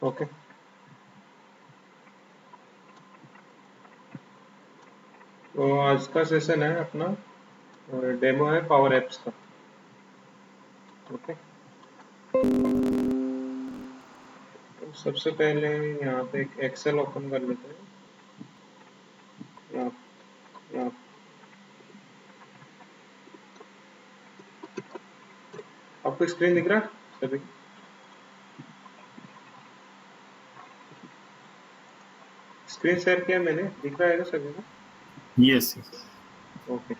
Okay, तो आज का सेशन है अपना डेमो है पावर एप्स का। ओके, तो सबसे पहले यहाँ पे एक एक्सेल ओपन कर लेते हैं। यहाँ यहाँ आपको स्क्रीन दिख रहा है सभी? स्क्रीन शेयर किया मैंने, दिख रहा है ना सभी को? Yes. Okay,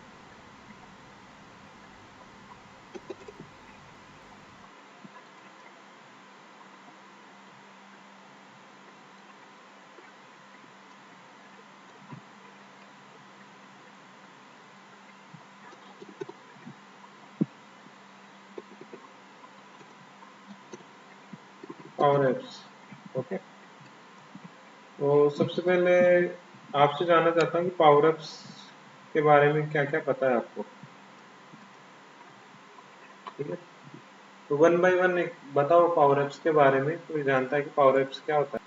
power apps. Okay, तो सबसे पहले आपसे जानना चाहता हूँ कि पावर एप्स के बारे में क्या क्या पता है आपको। ठीक है, तो वन बाय वन बताओ पावर एप्स के बारे में। कोई जानता है कि पावर एप्स क्या होता है?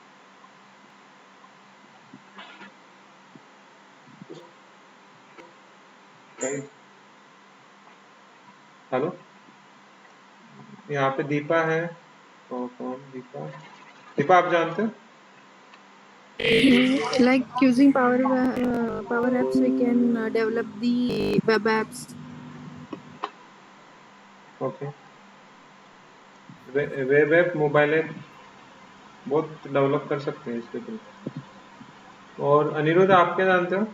हेलो, यहाँ पे दीपा है। और कौन दीपा? दीपा आप जानते हो? Like using Power Apps, we can develop the web apps. Okay, web app, mobile app बहुत डेवलप कर सकते हैं इसके थ्रू। और अनिरुद्ध आप क्या जानते हो?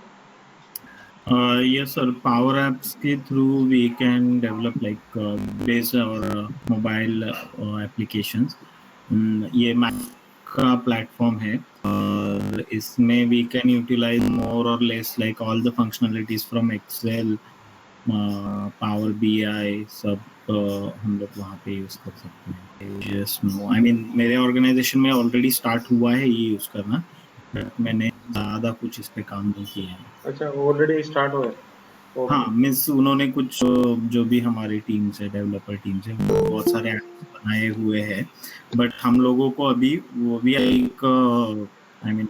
Yes, sir. Power apps के through we can develop like based or mobile applications. ये Mac का प्लेटफॉर्म है और इसमें we can utilize more or less like all the functionalities from Excel, Power BI सब हम लोग वहाँ पे यूज कर सकते हैं। Yes, no. I mean मेरे ऑर्गेनाइजेशन में ऑलरेडी स्टार्ट हुआ है ये यूज करना, बट मैंने ज़्यादा कुछ इस पे काम नहीं किया है। अच्छा, ऑलरेडी स्टार्ट हो गया। ओके, हाँ, मीन्स उन्होंने कुछ जो भी हमारी टीम से डेवलपर टीम से बहुत सारे ऐप्स बनाए हुए हैं, बट हम लोगों को अभी वो भी एक I mean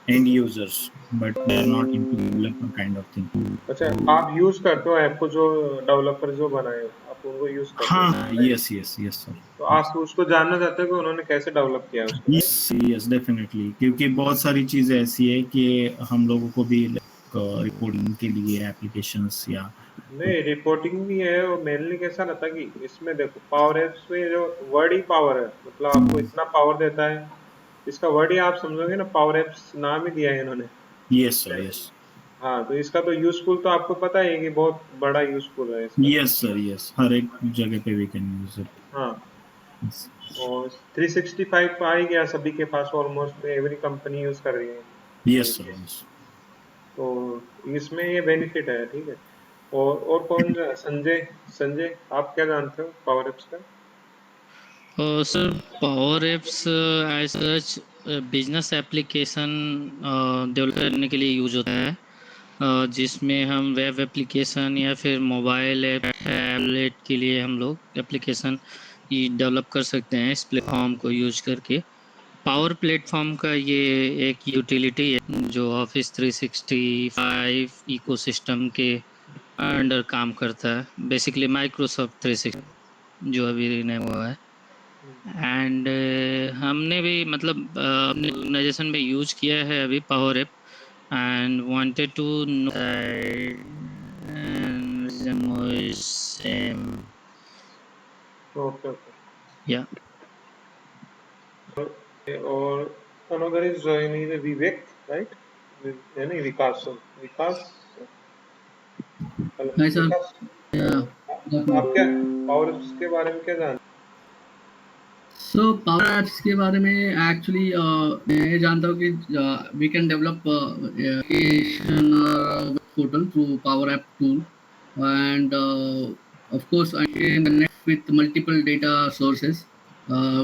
end users, but they are not into development kind of thing. अच्छा, आप यूज करते हो ऐप को, जो डेवलपर जो बनाए हो, आप उनको यूज करते हो, हाँ, right? Yes yes yes sir, तो आप उसको जानना चाहते हो कि उन्होंने कैसे डेवलप किया है उसको, राइट? यस यस डेफिनेटली, क्योंकि बहुत सारी चीजें ऐसी है कि हम लोगों को भी रिपोर्टिंग के लिए एप्लीकेशंस या नहीं, रिपोर्टिंग भी है। और मेनली कैसा रहता है कि इसमें देखो, पावर एप्स में जो वर्ड ही पावर है, मतलब आपको इतना पावर देता है। इसका वर्ड ही आप समझोगे ना, पावर एप्स नाम ही दिया है इन्होंने। यस सर, यस हाँ, तो इसका तो यूजफुल तो आपको पता ही है कि बहुत बड़ा यूजफुल है इसका। यस सर, यस हर एक जगह पे वी कैन यूज हाँ, इट। और 365 आ ही गया सभी के पास, ऑलमोस्ट एवरी कंपनी यूज कर रही है। Yes sir, yes. तो इसमें ये बेनिफिट है, ठीक है। और कौन? संजय, संजय आप क्या जानते हो पावर एप्स का? Sir, Power Apps as such business application develop करने के लिए यूज होता है, जिसमें हम वेब एप्लीकेशन या फिर मोबाइल ऐप टैबलेट के लिए हम लोग एप्लीकेशन डेवलप कर सकते हैं इस प्लेटफॉर्म को यूज करके। पावर प्लेटफॉर्म का ये एक यूटिलिटी है जो ऑफिस 365 इकोसिस्टम के अंडर काम करता है, बेसिकली माइक्रोसॉफ्ट 365 जो अभी रिनेम हुआ है। एंड हमने भी मतलब अपने ऑर्गेनाइजेशन में यूज किया है अभी power app, and wanted to know same okay, okay. या और another is joining the Vivek, right? नहीं, Vikas, Vikas. Hello Hi sir. Vikas, Yeah. आप क्या पावर एप्स के बारे में क्या जानते So Power Apps के बारे में actually मैं ये जानता हूँ कि we can develop application web portal through Power App tool, and of course I can connect with multiple data sources.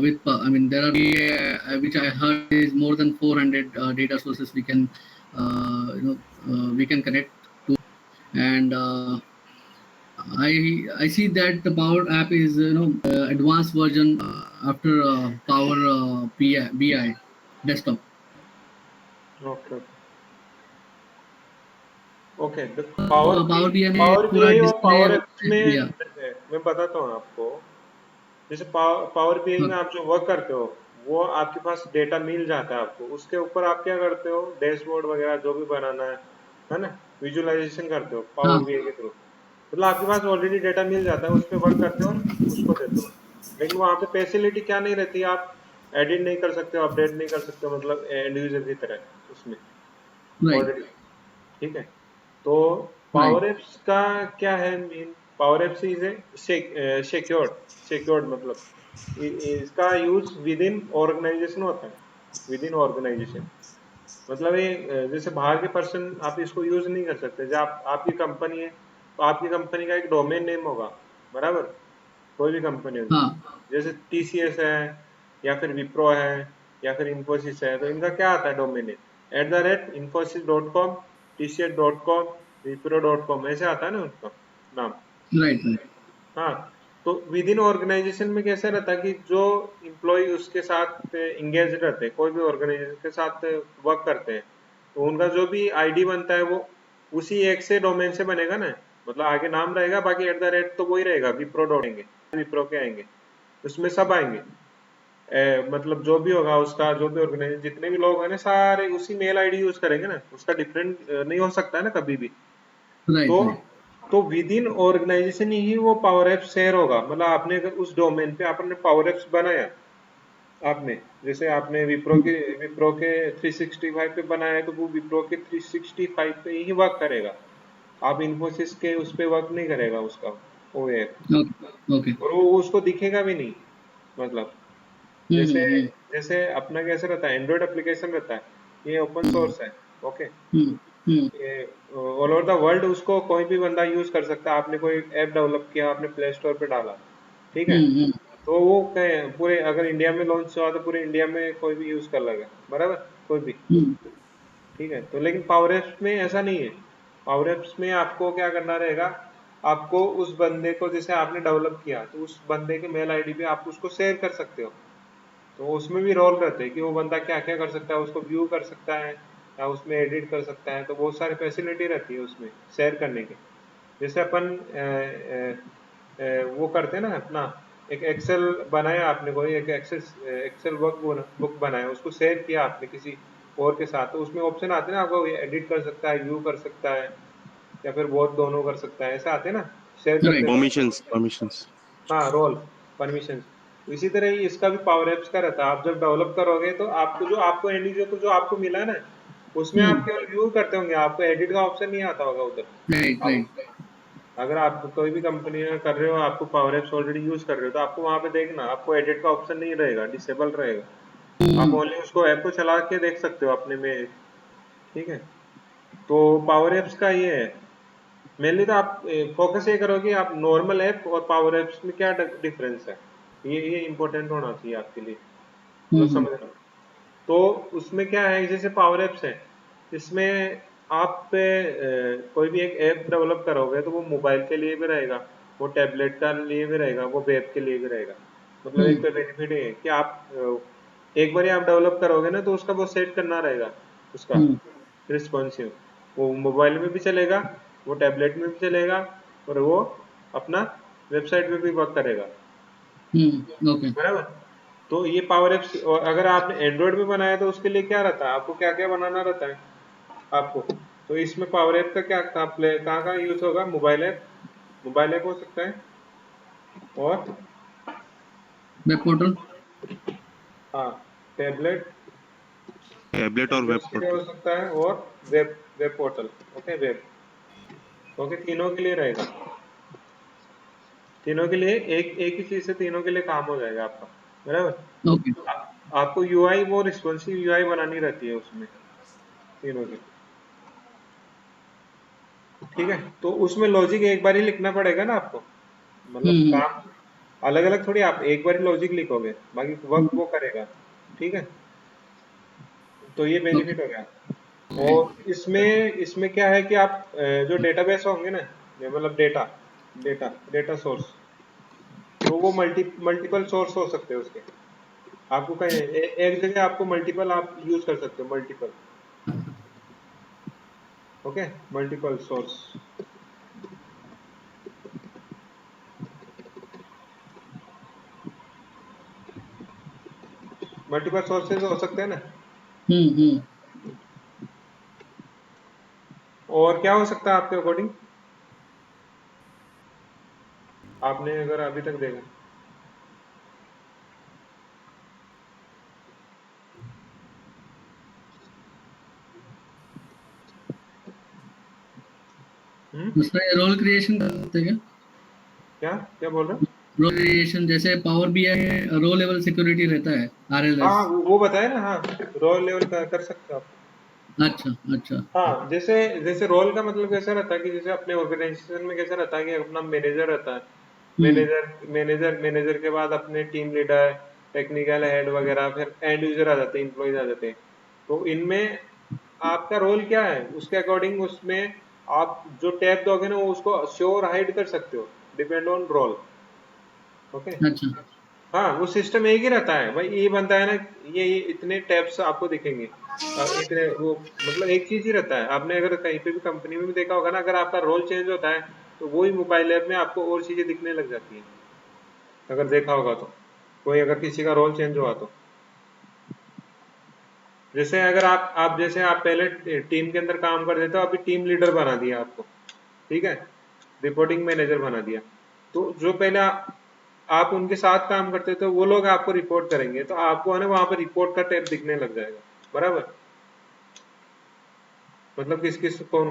With I mean there are which I heard is more than 400 data sources we can we can connect to, and I see that the Power App is advanced version after Power BI desktop. Okay okay okay. तो power power BI में power पूरा BI और display power apps में या मैं बताता हूँ आपको। जैसे पावर बीआई में आप जो वर्क करते हो वो आपके पास डेटा मिल जाता है आपको, उसके ऊपर आप क्या करते हो, डैशबोर्ड वगैरह जो भी बनाना है ना, विजुअलाइजेशन करते हो हाँ पावर बीआई के थ्रू। मतलब आपके पास ऑलरेडी डेटा मिल जाता है, उस पर वर्क करते हो और उसको देते हो। लेकिन वहाँ पे फैसिलिटी क्या नहीं रहती, आप एडिट नहीं कर सकते हो, अपडेट नहीं कर सकते हो, मतलब एंड यूजर की तरह उसमें राइट ऑलरेडी। ठीक है। तो राइट पावर एप्स का क्या है main, power apps is a secured secured मतलब इसका यूज विद इन ऑर्गेनाइजेशन होता है, विद इन ऑर्गेनाइजेशन। मतलब ये जैसे बाहर के पर्सन आप इसको यूज नहीं कर सकते। जब आपकी कंपनी है तो आपकी कंपनी का एक डोमेन नेम होगा, बराबर, कोई भी कंपनी होगी, हाँ जैसे टीसीएस है या फिर विप्रो है या फिर इन्फोसिस है, तो इनका क्या आता है domain name, @infosys.com, tcs.com, wipro.com, ऐसे आता है ना उनका नाम। राइट राइट हाँ। तो विद इन ऑर्गेनाइजेशन में कैसे रहता है कि जो इम्प्लॉय उसके साथ इंगेज रहते हैं, कोई भी ऑर्गेनाइजेशन के साथ वर्क करते हैं, तो उनका जो भी आईडी बनता है वो उसी एक से डोमेन से बनेगा ना। मतलब आगे नाम रहेगा, बाकी @ तो वही रहेगा, विप्रो डॉट आएंगे, विप्रो के आएंगे, उसमें सब आएंगे। मतलब जो भी होगा उसका, जो भी ऑर्गेनाइजेशन जितने भी लोग हैं ना, सारे उसी मेल आईडी यूज करेंगे ना, उसका डिफरेंट नहीं हो सकता है ना कभी भी। तो right right within organization ही वो पावर एप शेयर होगा। मतलब आपने अगर उस डोमेन पे आपने पावर एप्स बनाया, आपने जैसे आपने विप्रो के 365 पे बनाया है, तो वो विप्रो के 365 पे ही वर्क करेगा। आप इन्फोसिस के उस पे वर्क नहीं करेगा उसका वो ऐप, ओके ओके और वो उसको दिखेगा भी नहीं। मतलब जैसे हम्म जैसे अपना कैसे रहता है, एंड्रॉइड एप्लीकेशन रहता है, ये ओपन सोर्स है। ओके। हम्म हम्म ये ऑल ओवर द वर्ल्ड उसको कोई भी बंदा यूज कर सकता है। आपने कोई ऐप डेवलप किया, आपने प्ले स्टोर पे डाला, ठीक है, हम्म तो वो पूरे अगर इंडिया में लॉन्च हुआ तो पूरे इंडिया में कोई भी यूज कर लेगा, बराबर, कोई भी। हम्म ठीक है। तो लेकिन पावर एप्स में ऐसा नहीं है। पावर एप्स में आपको क्या करना रहेगा, आपको उस बंदे को, जैसे आपने डेवलप किया, तो उस बंदे के मेल आईडी पे आप उसको शेयर कर सकते हो। तो उसमें भी रोल रहते हैं कि वो बंदा क्या क्या कर सकता है, उसको व्यू कर सकता है या उसमें एडिट कर सकता है। तो बहुत सारी फैसिलिटी रहती है उसमें शेयर करने की। जैसे अपन वो करते हैं ना अपना, एक एक्सेल बनाया आपने, कोई एक एक्सेल वर्क बुक बनाया, उसको शेयर किया आपने किसी और के साथ, तो उसमें ऑप्शन आते हैं ना, आपको एडिट कर सकता है, व्यू कर सकता है, या फिर बहुत दोनों कर सकता है, ऐसे आते हैं ना शेयर करते राइट समय। परमिशंस। हाँ, रोल, परमिशन। इसी तरह ही इसका भी पावर एप्स का रहता है। आप जब डेवलप करोगे तो आपको एंड यूजर को जो आपको मिला है ना, उसमें आप हम्म केवल व्यू करते होंगे, आपको एडिट का ऑप्शन नहीं आता होगा उधर। राइट आप राइट अगर आप कोई भी कंपनी में कर रहे हो, आपको पावर एप्स ऑलरेडी यूज कर रहे हो, तो आपको वहां पे देखना, आपको एडिट का ऑप्शन नहीं रहेगा, डिसेबल रहेगा। आप ओनली उसको ऐप को चला के देख सकते हो अपने में। ठीक है। तो पावर एप्स का ये है मेनली। तो आप फोकस ये करो कि आप नॉर्मल ऐप और पावर एप्स में क्या डिफरेंस है, ये इम्पोर्टेंट होना चाहिए आपके लिए, मतलब हम्म समझना। तो उसमें क्या है, जैसे पावर एप्स है, इसमें आप कोई भी एक ऐप डेवलप करोगे तो वो मोबाइल के लिए भी रहेगा, वो टैबलेट का लिए भी रहेगा, वो वेब के लिए भी रहेगा। मतलब एक हम्म तो बेनिफिट है कि आप एक बार आप डेवलप करोगे ना, तो उसका वो सेट करना रहेगा, उसका हम्म रिस्पॉन्सिव। वो मोबाइल में भी चलेगा, वो टैबलेट में भी चलेगा, और वो अपना वेबसाइट में भी वर्क करेगा, ओके बराबर। तो ये पावर एप्स, और अगर आपने एंड्रॉइड में बनाया तो उसके लिए क्या रहता है, आपको क्या क्या बनाना रहता है आपको। तो इसमें पावर ऐप का क्या कहाँ कहाँ यूज होगा, मोबाइल ऐप हो सकता है, और वेब पोर्टल हाँ, टैबलेट, टैबलेट और वेब टैबलेट्स के लिए पोर्टल। हो सकता है, और web web portal. Okay, web. Okay, तीनों के लिए रहेगा। तीनों के लिए एक ही चीज से तीनों के लिए काम हो जाएगा आपका, बराबर। ओके आपको यूआई, वो रिस्पॉन्सिव यूआई बनानी रहती है उसमें, तीनों की। ठीक है। तो उसमें लॉजिक एक बार ही लिखना पड़ेगा ना आपको, मतलब हम्म काम अलग अलग थोड़ी, आप एक बार ही लॉजिक लिखोगे, बाकी वर्क वो करेगा। ठीक है। तो ये ओके बेनिफिट हो गया। और इसमें इसमें क्या है कि आप जो डेटाबेस होंगे ना, मतलब डेटा, डेटा सोर्स, तो वो मल्टीपल सोर्स हो सकते हैं उसके। आपको कहीं एक जगह आपको मल्टीपल आप यूज कर सकते हो, multiple. Okay, multiple source. Multiple sources हो सकते हैं ना। और क्या हो सकता है आपके अकॉर्डिंग, आपने अगर अभी तक देखा? उसमें रोल क्रिएशन कर सकते हैं क्या? क्या क्या बोल रहे हो? रोल क्रिएशन जैसे पावर बीआई है, रो लेवल सिक्योरिटी रहता है, आरएलएस। हाँ वो बताया ना, हाँ रोल लेवल कर सकते हो आप। अच्छा अच्छा। हाँ, जैसे जैसे रोल का मतलब कैसा रहता है कि जैसे अपने ऑर्गेनाइजेशन में कैसा रहता है कि अपना मैनेजर रहता है, हम्म मैनेजर के बाद अपने टीम लीडर, टेक्निकल हेड वगैरह, फिर एंड यूजर आ जाते हैं, इम्प्लॉयज आ जाते हैं। तो इनमें आपका रोल क्या है, उसके अकॉर्डिंग उसमें आप जो टैब दोगे ना वो उसको शो और हाइड कर सकते हो, डिपेंड ऑन रोल। ओके। अच्छा। हाँ, वो सिस्टम एक ही रहता है भाई, ये बनता है ना, ये इतने टैब्स आपको दिखेंगे, इतने वो, मतलब एक चीज ही रहता है। आपने अगर कहीं पे भी कंपनी में भी देखा होगा ना, अगर आपका रोल चेंज होता है तो वही मोबाइल ऐप में आपको और चीजें दिखने लग जाती हैं, अगर देखा होगा तो, कोई अगर किसी का रोल चेंज हुआ तो। जैसे अगर आप जैसे आप पहले टीम के अंदर काम करते थे, अभी टीम लीडर बना दिया आपको, ठीक है, रिपोर्टिंग मैनेजर बना दिया, तो जो पहले आप उनके साथ काम करते थे वो लोग आपको रिपोर्ट करेंगे, तो आपको है ना वहां पर रिपोर्ट का टैब दिखने लग जाएगा, बराबर। मतलब किस किस कौन,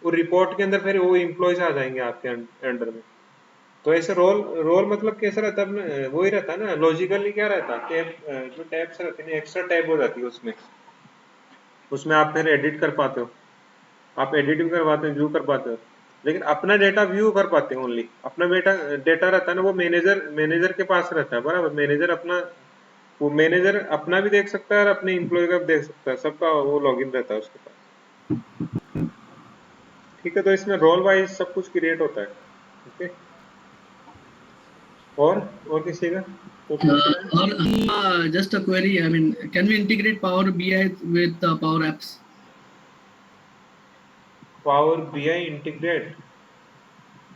वो रिपोर्ट के अंदर फिर वो इम्प्लॉयज आ जाएंगे आपके अंडर में। तो ऐसे रोल रोल मतलब कैसा रहता है, वो ही रहता है ना लॉजिकली, क्या रहता है टैब, जो टैब्स रहते हैं एक्स्ट्रा टैब हो जाती है उसमें, उसमें आप फिर एडिट कर पाते हो, आप एडिट भी कर पाते हो, व्यू कर पाते हो, लेकिन अपना डेटा व्यू कर पाते हैं ओनली। अपना डेटा डेटा रहता है ना वो मैनेजर के पास रहता है, बराबर। मैनेजर अपना, वो मैनेजर अपना भी देख सकता है और अपने इम्प्लॉय का भी देख सकता है, सबका वो लॉगिन रहता है उसके पास। ठीक है, तो इसमें रोल वाइज सब कुछ क्रिएट होता है। ओके, और किसी का कोई पूछना है? और हम just a query, I mean can we integrate Power BI with Power Apps? Power BI integrate,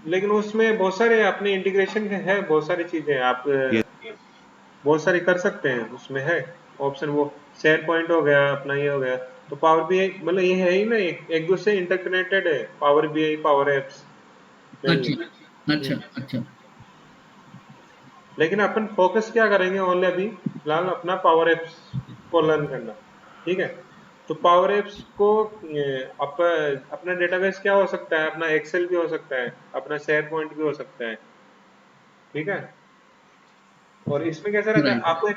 लेकिन उसमें बहुत सारे अपने इंटीग्रेशन के है, बहुत सारी चीजें आप Yes. बहुत सारी कर सकते हैं, उसमें है ऑप्शन। वो शेयर पॉइंट हो गया, अपना ये हो गया, तो पावर बीआई मतलब ये है ही ना, एक दूसरे इंटरकनेक्टेड है, power BI power apps mainly. अच्छा अच्छा अच्छा। लेकिन अपन फोकस क्या करेंगे ओनली अभी फिलहाल अपना पावर एप्स को लर्न करना, ठीक है। तो पावर एप्स को अपना डेटाबेस क्या हो सकता है, अपना एक्सेल भी हो सकता है, अपना शेयर पॉइंट भी हो सकता है, ठीक है। और इसमें कैसा रहता है, राइट। आपको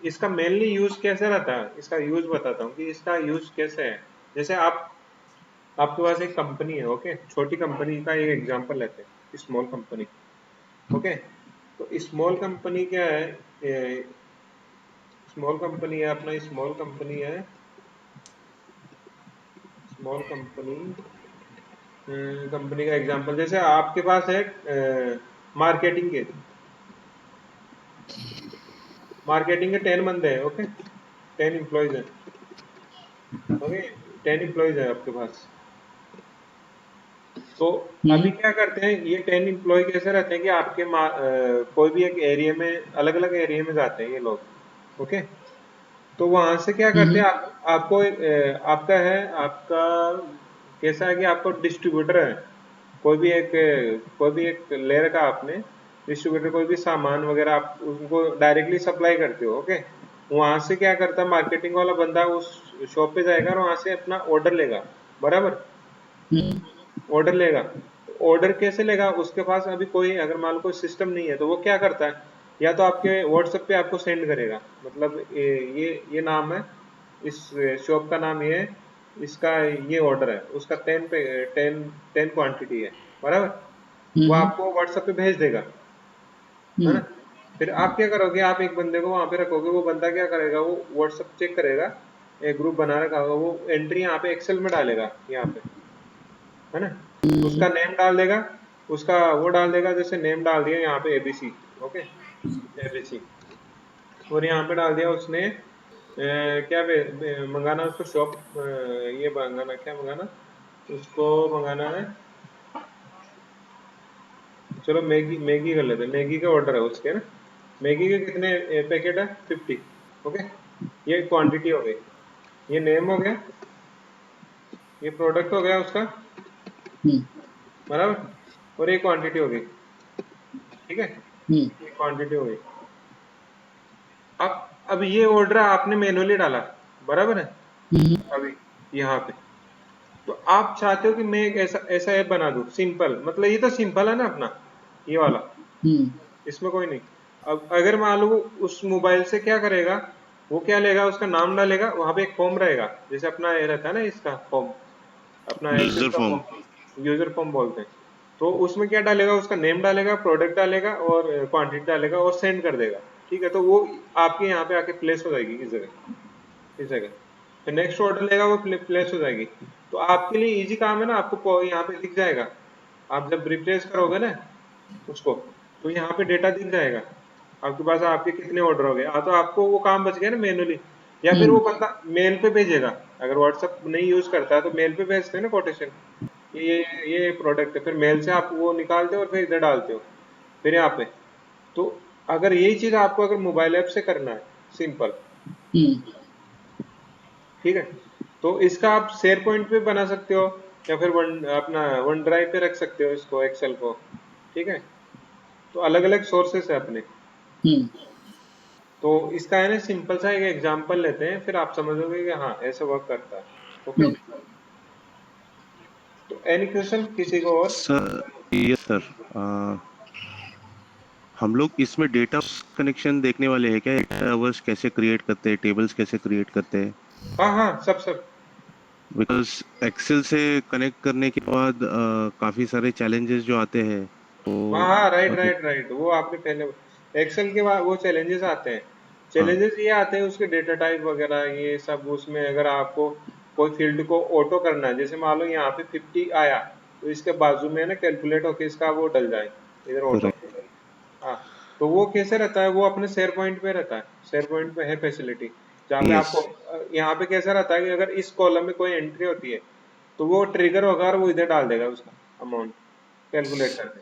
इसका मेनली यूज कैसे रहता है, इसका यूज बताता हूँ कि इसका यूज कैसे है। जैसे आपके पास एक कंपनी है, ओके, छोटी कंपनी का एक एग्जांपल लेते हैं, स्मॉल कंपनी। ओके, तो स्मॉल कंपनी क्या है, स्मॉल कंपनी है अपना, स्मॉल कंपनी है, स्मॉल कंपनी, कंपनी का एग्जांपल जैसे आपके पास है मार्केटिंग के 10 बंदे हैं, ओके, 10 एम्प्लॉयज हैं, ओके, 10 एम्प्लॉयज है आपके पास। तो अभी क्या करते हैं, ये 10 एम्प्लॉय कैसे रहते हैं कि आपके कोई भी एक एरिया में, अलग अलग एरिया में जाते हैं ये लोग, ओके। तो वहां से क्या करते हैं, आपको आपका है, आपका कैसा है कि आपको डिस्ट्रीब्यूटर है, कोई भी एक ले रखा आपने डिस्ट्रीब्यूटर, कोई भी सामान वगैरह आप उनको डायरेक्टली सप्लाई करते हो, ओके। वहां से क्या करता है, मार्केटिंग वाला बंदा उस शॉप पे जाएगा और वहां से अपना ऑर्डर लेगा, बराबर, ऑर्डर लेगा। ऑर्डर कैसे लेगा, उसके पास अभी कोई अगर मान लो कोई सिस्टम नहीं है, तो वो क्या करता है, या तो आपके व्हाट्सएप पे आपको सेंड करेगा, मतलब ये नाम है, इस शॉप का नाम ये है, इसका ये ऑर्डर है, उसका 10 पे 10 10 क्वांटिटी है, बराबर। वो आपको व्हाट्सएप पे भेज देगा, है ना। फिर आप क्या करोगे, आप एक बंदे को वहां पे रखोगे, वो बंदा क्या करेगा, वो व्हाट्सएप चेक करेगा, एक ग्रुप बना रखा होगा, वो एंट्री यहाँ पे एक्सेल में डालेगा, यहाँ पे, है ना, उसका नेम डाल देगा, उसका वो डाल देगा, जैसे नेम डाल दिया यहाँ पे ABC, ओके ABC, और यहाँ पे डाल दिया उसने क्या मंगाना उसको शॉप, ये मंगाना, क्या मंगाना उसको, मंगाना है, चलो मैगी, मैगी कर लेते हैं, मैगी का ऑर्डर है उसके ना, मैगी के कितने पैकेट है, 50, ओके, ये क्वांटिटी हो गई, ये नेम हो गया, ये प्रोडक्ट हो गया उसका, बराबर, और ये क्वांटिटी हो गई, ठीक है, ये क्वांटिटी हो गई। अब ये ऑर्डर आपने मैनुअली डाला, बराबर है, अभी यहाँ पे, तो आप चाहते हो कि मैं एक ऐसा ऐप बना दूं सिंपल, मतलब ये तो सिंपल है ना अपना, ये वाला, इसमें कोई नहीं। अब अगर मान लो उस मोबाइल से क्या करेगा, वो क्या लेगा, उसका नाम डालेगा, वहां पे एक फॉर्म रहेगा, जैसे अपना ये रहता है ना, इसका फॉर्म, अपना एक्सेस यूजर का फॉर्म। फॉर्म, यूजर फॉर्म बोलते हैं, तो उसमें क्या डालेगा, उसका नेम डालेगा, प्रोडक्ट डालेगा और क्वांटिटी डालेगा और सेंड कर देगा, ठीक है, तो वो आपके यहाँ पे आके प्लेस हो जाएगी इस जगह, इस जगह, फिर नेक्स्ट ऑर्डर लेगा, वो प्लेस हो जाएगी। तो आपके लिए इजी काम है ना, आपको यहाँ पे दिख जाएगा, आप जब रिप्लेस करोगे ना उसको, तो यहाँ पे डेटा दिख जाएगा आपके पास, आपके कितने ऑर्डर हो गए, तो आपको वो काम बच गया ना मैनुअली, या फिर वो बंदा मेल पे भेजेगा, अगर व्हाट्सएप नहीं यूज करता है तो मेल पे भेजते हैं ना कोटेशन, ये प्रोडक्ट है, फिर मेल से आप वो निकालते हो और फिर इधर डालते हो, फिर यहाँ पे, तो अगर यही चीज आपको अगर मोबाइल ऐप से करना है सिंपल, ठीक है, तो इसका आप शेयर पॉइंट पे बना सकते हो, या फिर अपना वन ड्राइव पे रख सकते हो इसको, एक्सेल को, ठीक है, तो अलग अलग सोर्सेस है अपने, तो इसका है ना सिंपल सा एक एग्जांपल लेते हैं, फिर आप समझोगे कि हाँ ऐसे वर्क करता है, ओके, तो एनी क्वेश्चन किसी को और? सर यस सर, हम लोग इसमें डेटा कनेक्शन देखने वाले हैं क्या, डेटावर्स कैसे क्रिएट करते हैं, टेबल्स कैसे क्रिएट करते हैं? हाँ हाँ, सब बिकॉज एक्सेल से कनेक्ट करने के बाद काफी सारे चैलेंजेस जो आते हैं, तो हाँ हाँ, राइट मतलब राइट राइट, वो आपने पहले एक्सेल के बाद वो चैलेंजेस आते हैं, चैलेंजेस ये आते हैं उसके डेटा टाइप वगैरह ये सब, उसमें अगर आपको कोई फील्ड को ऑटो करना है, जैसे मान लो यहाँ पे 50 आया, तो इसके बाजू में ना कैलकुलेट होके इसका वो डल जाए इधर ऑटो, राइट हाँ, तो वो कैसे रहता है, वो अपने शेयर पॉइंट पे रहता है, शेयर पॉइंट पे है फैसिलिटी, जहाँ पे यस आपको यहाँ पे कैसा रहता है कि अगर इस कॉलम में कोई एंट्री होती है, तो वो ट्रिगर होगा और वो इधर डाल देगा उसका अमाउंट कैलकुलेट करके,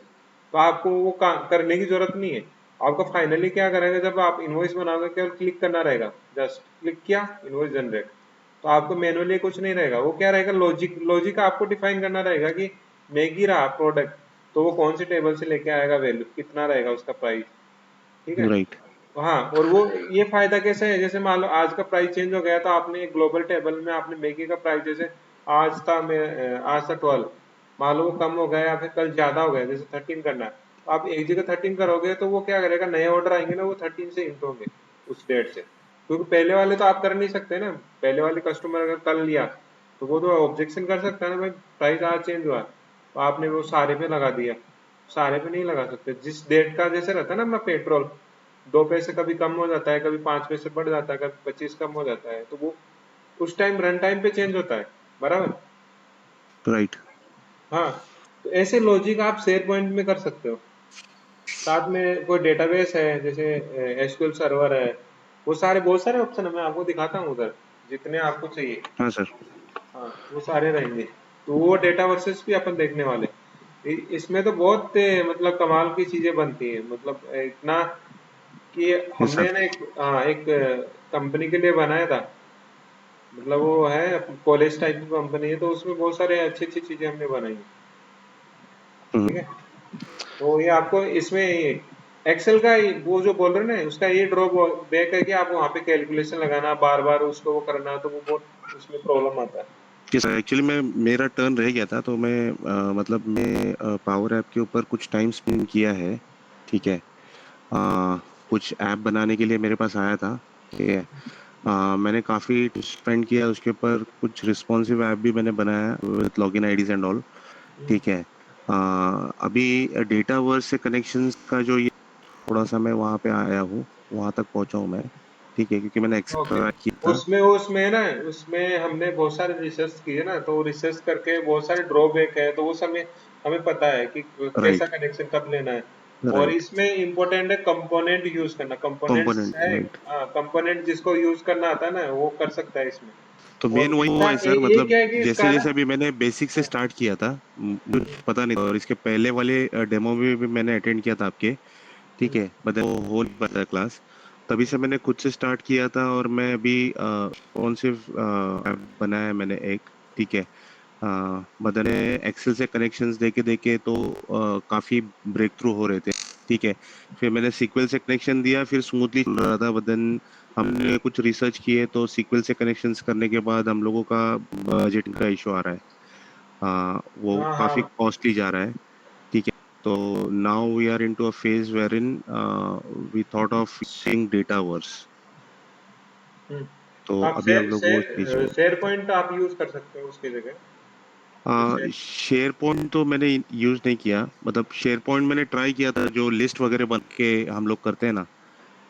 तो आपको वो करने की जरूरत नहीं है, आपको फाइनली क्या करेंगे, जब आप इनवॉइस बनाओगे केवल क्लिक करना रहेगा, जस्ट क्लिक किया, इनवॉइस जनरेट, तो आपको मैनुअली कुछ नहीं रहेगा, वो क्या रहेगा, लॉजिक लॉजिक आपको डिफाइन करना रहेगा कि मैगी रहा प्रोडक्ट, तो वो कौन सी टेबल से लेके आएगा, वैल्यू कितना रहेगा उसका प्राइस, ठीक है, राइट हाँ, और वो ये फायदा कैसे है, जैसे मान लो आज का प्राइस चेंज हो गया, तो आपने एक ग्लोबल टेबल में आपने मैगी का प्राइस, जैसे आज था 12, मान लो वो कम हो गया या फिर कल ज्यादा हो गया, जैसे 13 करना है, तो आप एक जगह 13 करोगे, तो वो क्या करेगा, नए ऑर्डर आएंगे ना, वो 13 से इंट होंगे उस डेट से, क्योंकि पहले वाले तो आप कर नहीं सकते ना, पहले वाले कस्टमर अगर कल लिया, तो वो तो ऑब्जेक्शन कर सकता है ना, भाई प्राइस आज चेंज हुआ, तो आपने वो सारे पे लगा दिया, सारे पे नहीं लगा सकते, जिस डेट का जैसे रहता है ना अपना पेट्रोल, 2 पैसे कभी कम हो जाता है, कभी 5 पैसे बढ़ जाता है, कभी 25 कम हो जाता है, तो वो उस टाइम रन टाइम पे चेंज होता है, बराबर, राइट हाँ, तो ऐसे लॉजिक आप शेयर पॉइंट में कर सकते हो, साथ में कोई डेटाबेस है जैसे एसक्यूएल सर्वर है, वो सारे बहुत सारे ऑप्शन है, मैं आपको दिखाता हूँ उधर, जितने आपको चाहिए, हाँ सर हाँ वो सारे रहेंगे, तो वो डेटा वर्सेस भी अपन देखने वाले, इसमें तो बहुत मतलब कमाल की चीजें बनती है, मतलब इतना कि यस हमने सर ना एक कंपनी के लिए बनाया था, मतलब वो है कॉलेज टाइप की कंपनी है, तो उसमें बहुत सारे अच्छी अच्छी चीजें हमने बनाई हैं, ठीक है, तो ये आपको इसमें एक्सेल का वो जो बोल रहे हैं ना, उसका ये ड्रॉबैक है कि आप वहाँ पे कैलकुलेशन लगाना, बार बार उसको वो करना, तो वो बहुत उसमें प्रॉब्लम आता है। कि सर एक्चुअली मैं मेरा टर्न रह गया था, तो मैं मतलब मैं पावर ऐप के ऊपर कुछ टाइम स्पेंड किया है, ठीक है, कुछ ऐप बनाने के लिए मेरे पास आया था, ठीक है, मैंने काफ़ी स्पेंड किया उसके ऊपर, कुछ रिस्पॉन्सिव ऐप भी मैंने बनाया with login IDs and all, ठीक है, अभी डेटावर्स से कनेक्शंस का जो ये थोड़ा सा मैं वहाँ पे आया हूँ, वहाँ तक पहुँचा हूँ मैं, ठीक है, क्योंकि मैंने ओके। एक्सेल किया था। उसमें ना, उसमें हमने बहुत सारे रिसर्च किए ना, तो रिसर्च करके बहुत सारे ड्रॉबैक है, तो वो समय हमें पता है कि कैसा राइट, कनेक्शन कब लेना है। और राइट, इसमें इम्पोर्टेंट है कंपोनेंट यूज करना, कंपोनेंट्स कंपोनेंट, है। राइट। हाँ, कंपोनेंट जिसको यूज करना आता है ना, वो कर सकता है इसमें। तो और मेन वही हुआ इसका है सर, ये मतलब क्या है कि जैसे इसका ना, जैसे अभी मैंने बेसिक से स्टार्ट किया था, मुझे पता नहीं था, और इसके पहले वाले डेमो में भी मैंने अटेंड किया था आपके, ठीक है, बट वो हो नहीं पाता क्लास। तभी से मैंने खुद से स्टार्ट किया था, और मैं अभी कौन से ऐप बनाया है मैंने एक, ठीक है। मैंने एक्सेल से कनेक्शंस देके देके तो काफी ब्रेक थ्रू हो रहे थे, ठीक है। फिर मैंने सीक्वल से कनेक्शन दिया, फिर स्मूथली चल रहा था, बट देन हमने कुछ रिसर्च किए तो सीक्वल से कनेक्शंस करने के बाद हम लोगों का बजट का इशू आ रहा है। वो हाँ काफी हाँ। कॉस्टली जा रहा है, ठीक है। तो now we are into a phase wherein we thought of using Dataverse. Hmm. तो आप अभी हम लोग वो स्टेज में। शेयर पॉइंट आप यूज कर सकते हो उसकी जगह। तो शेयर शेयर पॉइंट तो मैंने यूज नहीं किया, मतलब शेयर पॉइंट मैंने ट्राई किया था, जो लिस्ट वगैरह बन के हम लोग करते हैं ना।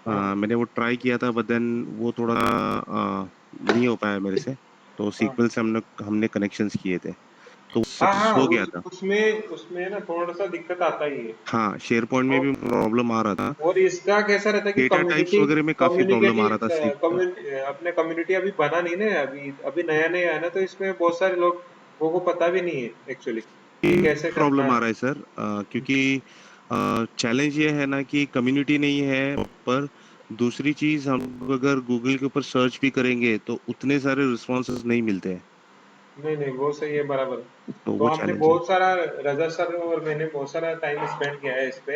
हाँ मैंने वो ट्राई किया था, बट देन वो थोड़ा नहीं हो पाया मेरे से। तो हाँ सीक्वल से हमने हमने कनेक्शंस किए थे, तो हाँ सक्सेस हाँ। हो गया था। उसमें ना थोड़ा सा दिक्कत आता ही है। हाँ, शेयर पॉइंट में और भी प्रॉब्लम आ रहा था। और इसका कैसा रहता है कि डेटा टाइप्स कम्युनिटी वगैरह में काफी प्रॉब्लम आ रहा था सीक्वल। कम्युनिटी अपने कम्युनिटी अभी बना नहीं ना, अभी अभी नया नया है ना, तो इसमें बहुत सारे लोगों को पता भी नहीं है एक्चुअली कि कैसे करना प्रॉब्लम आ है। रहा है सर, क्योंकि चैलेंज ये है ना कि कम्युनिटी नहीं है। पर दूसरी चीज, हम लोग अगर गूगल के ऊपर सर्च भी करेंगे तो उतने सारे रिस्पॉन्सेज नहीं मिलते हैं। नहीं नहीं, वो सही है, बराबर। तो तो वो हमने चैलेंज है। बहुत सारा, रजा सर और मैंने बहुत सारा टाइम स्पेंड किया है इस पे।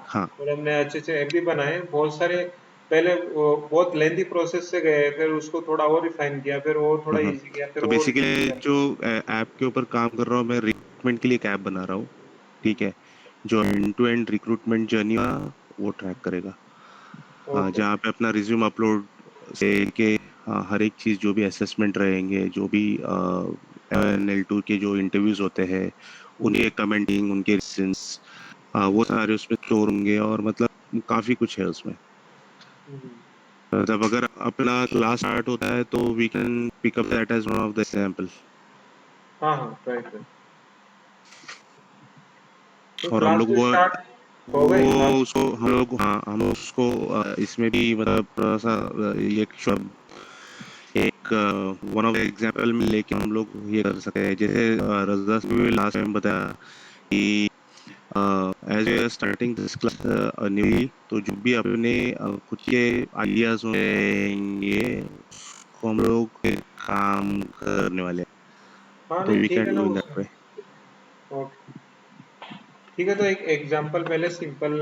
हाँ, और हमने अच्छे अच्छे ऐप भी बनाए बहुत सारे। पहले वो बहुत लेंथी प्रोसेस से गए, फिर उसको थोड़ा और रिफाइन किया, फिर और थोड़ा हाँ। इजी किया, फिर तो और इजी बेसिकली किया। जो ऐप के ऊपर काम कर रहा हूँ मैं, रिक्रूटमेंट के लिए एक ऐप बना रहा हूँ, ठीक है, जो end to end recruitment journey वो ट्रैक करेगा। ओके। जहाँ पे अपना रिज्यूम अपलोड से के हर एक चीज, जो भी असेसमेंट रहेंगे, जो भी L2 के जो इंटरव्यूज होते हैं, उनके कमेंटिंग, उनके रीजंस, वो सारे उसमें स्टोर होंगे, और मतलब काफी कुछ है उसमें। हम्म। मतलब अगर अपना क्लास स्टार्ट होता है तो we can pick up that as one of the example. हाँ हाँ, राइट राइट। तो और हम क्लास लोग तो स्टार्ट हो गई वो क्लास। उसको हम लोग, हाँ, हम उसको इसमें भी मतलब थोड़ा सा एक वन ऑफ एग्जांपल में लेके हम लोग ये कर सकते हैं, जैसे रजा से भी लास्ट टाइम बताया कि as we are starting this class newly, तो जो भी अपने खुद के आइडियाज होंगे उसको हम लोग पे काम करने वाले हैं। हाँ तो नहीं, वी ठीक कैन है ना डू इन वो। That way. ओके। ठीक है, तो एक एग्जांपल पहले सिंपल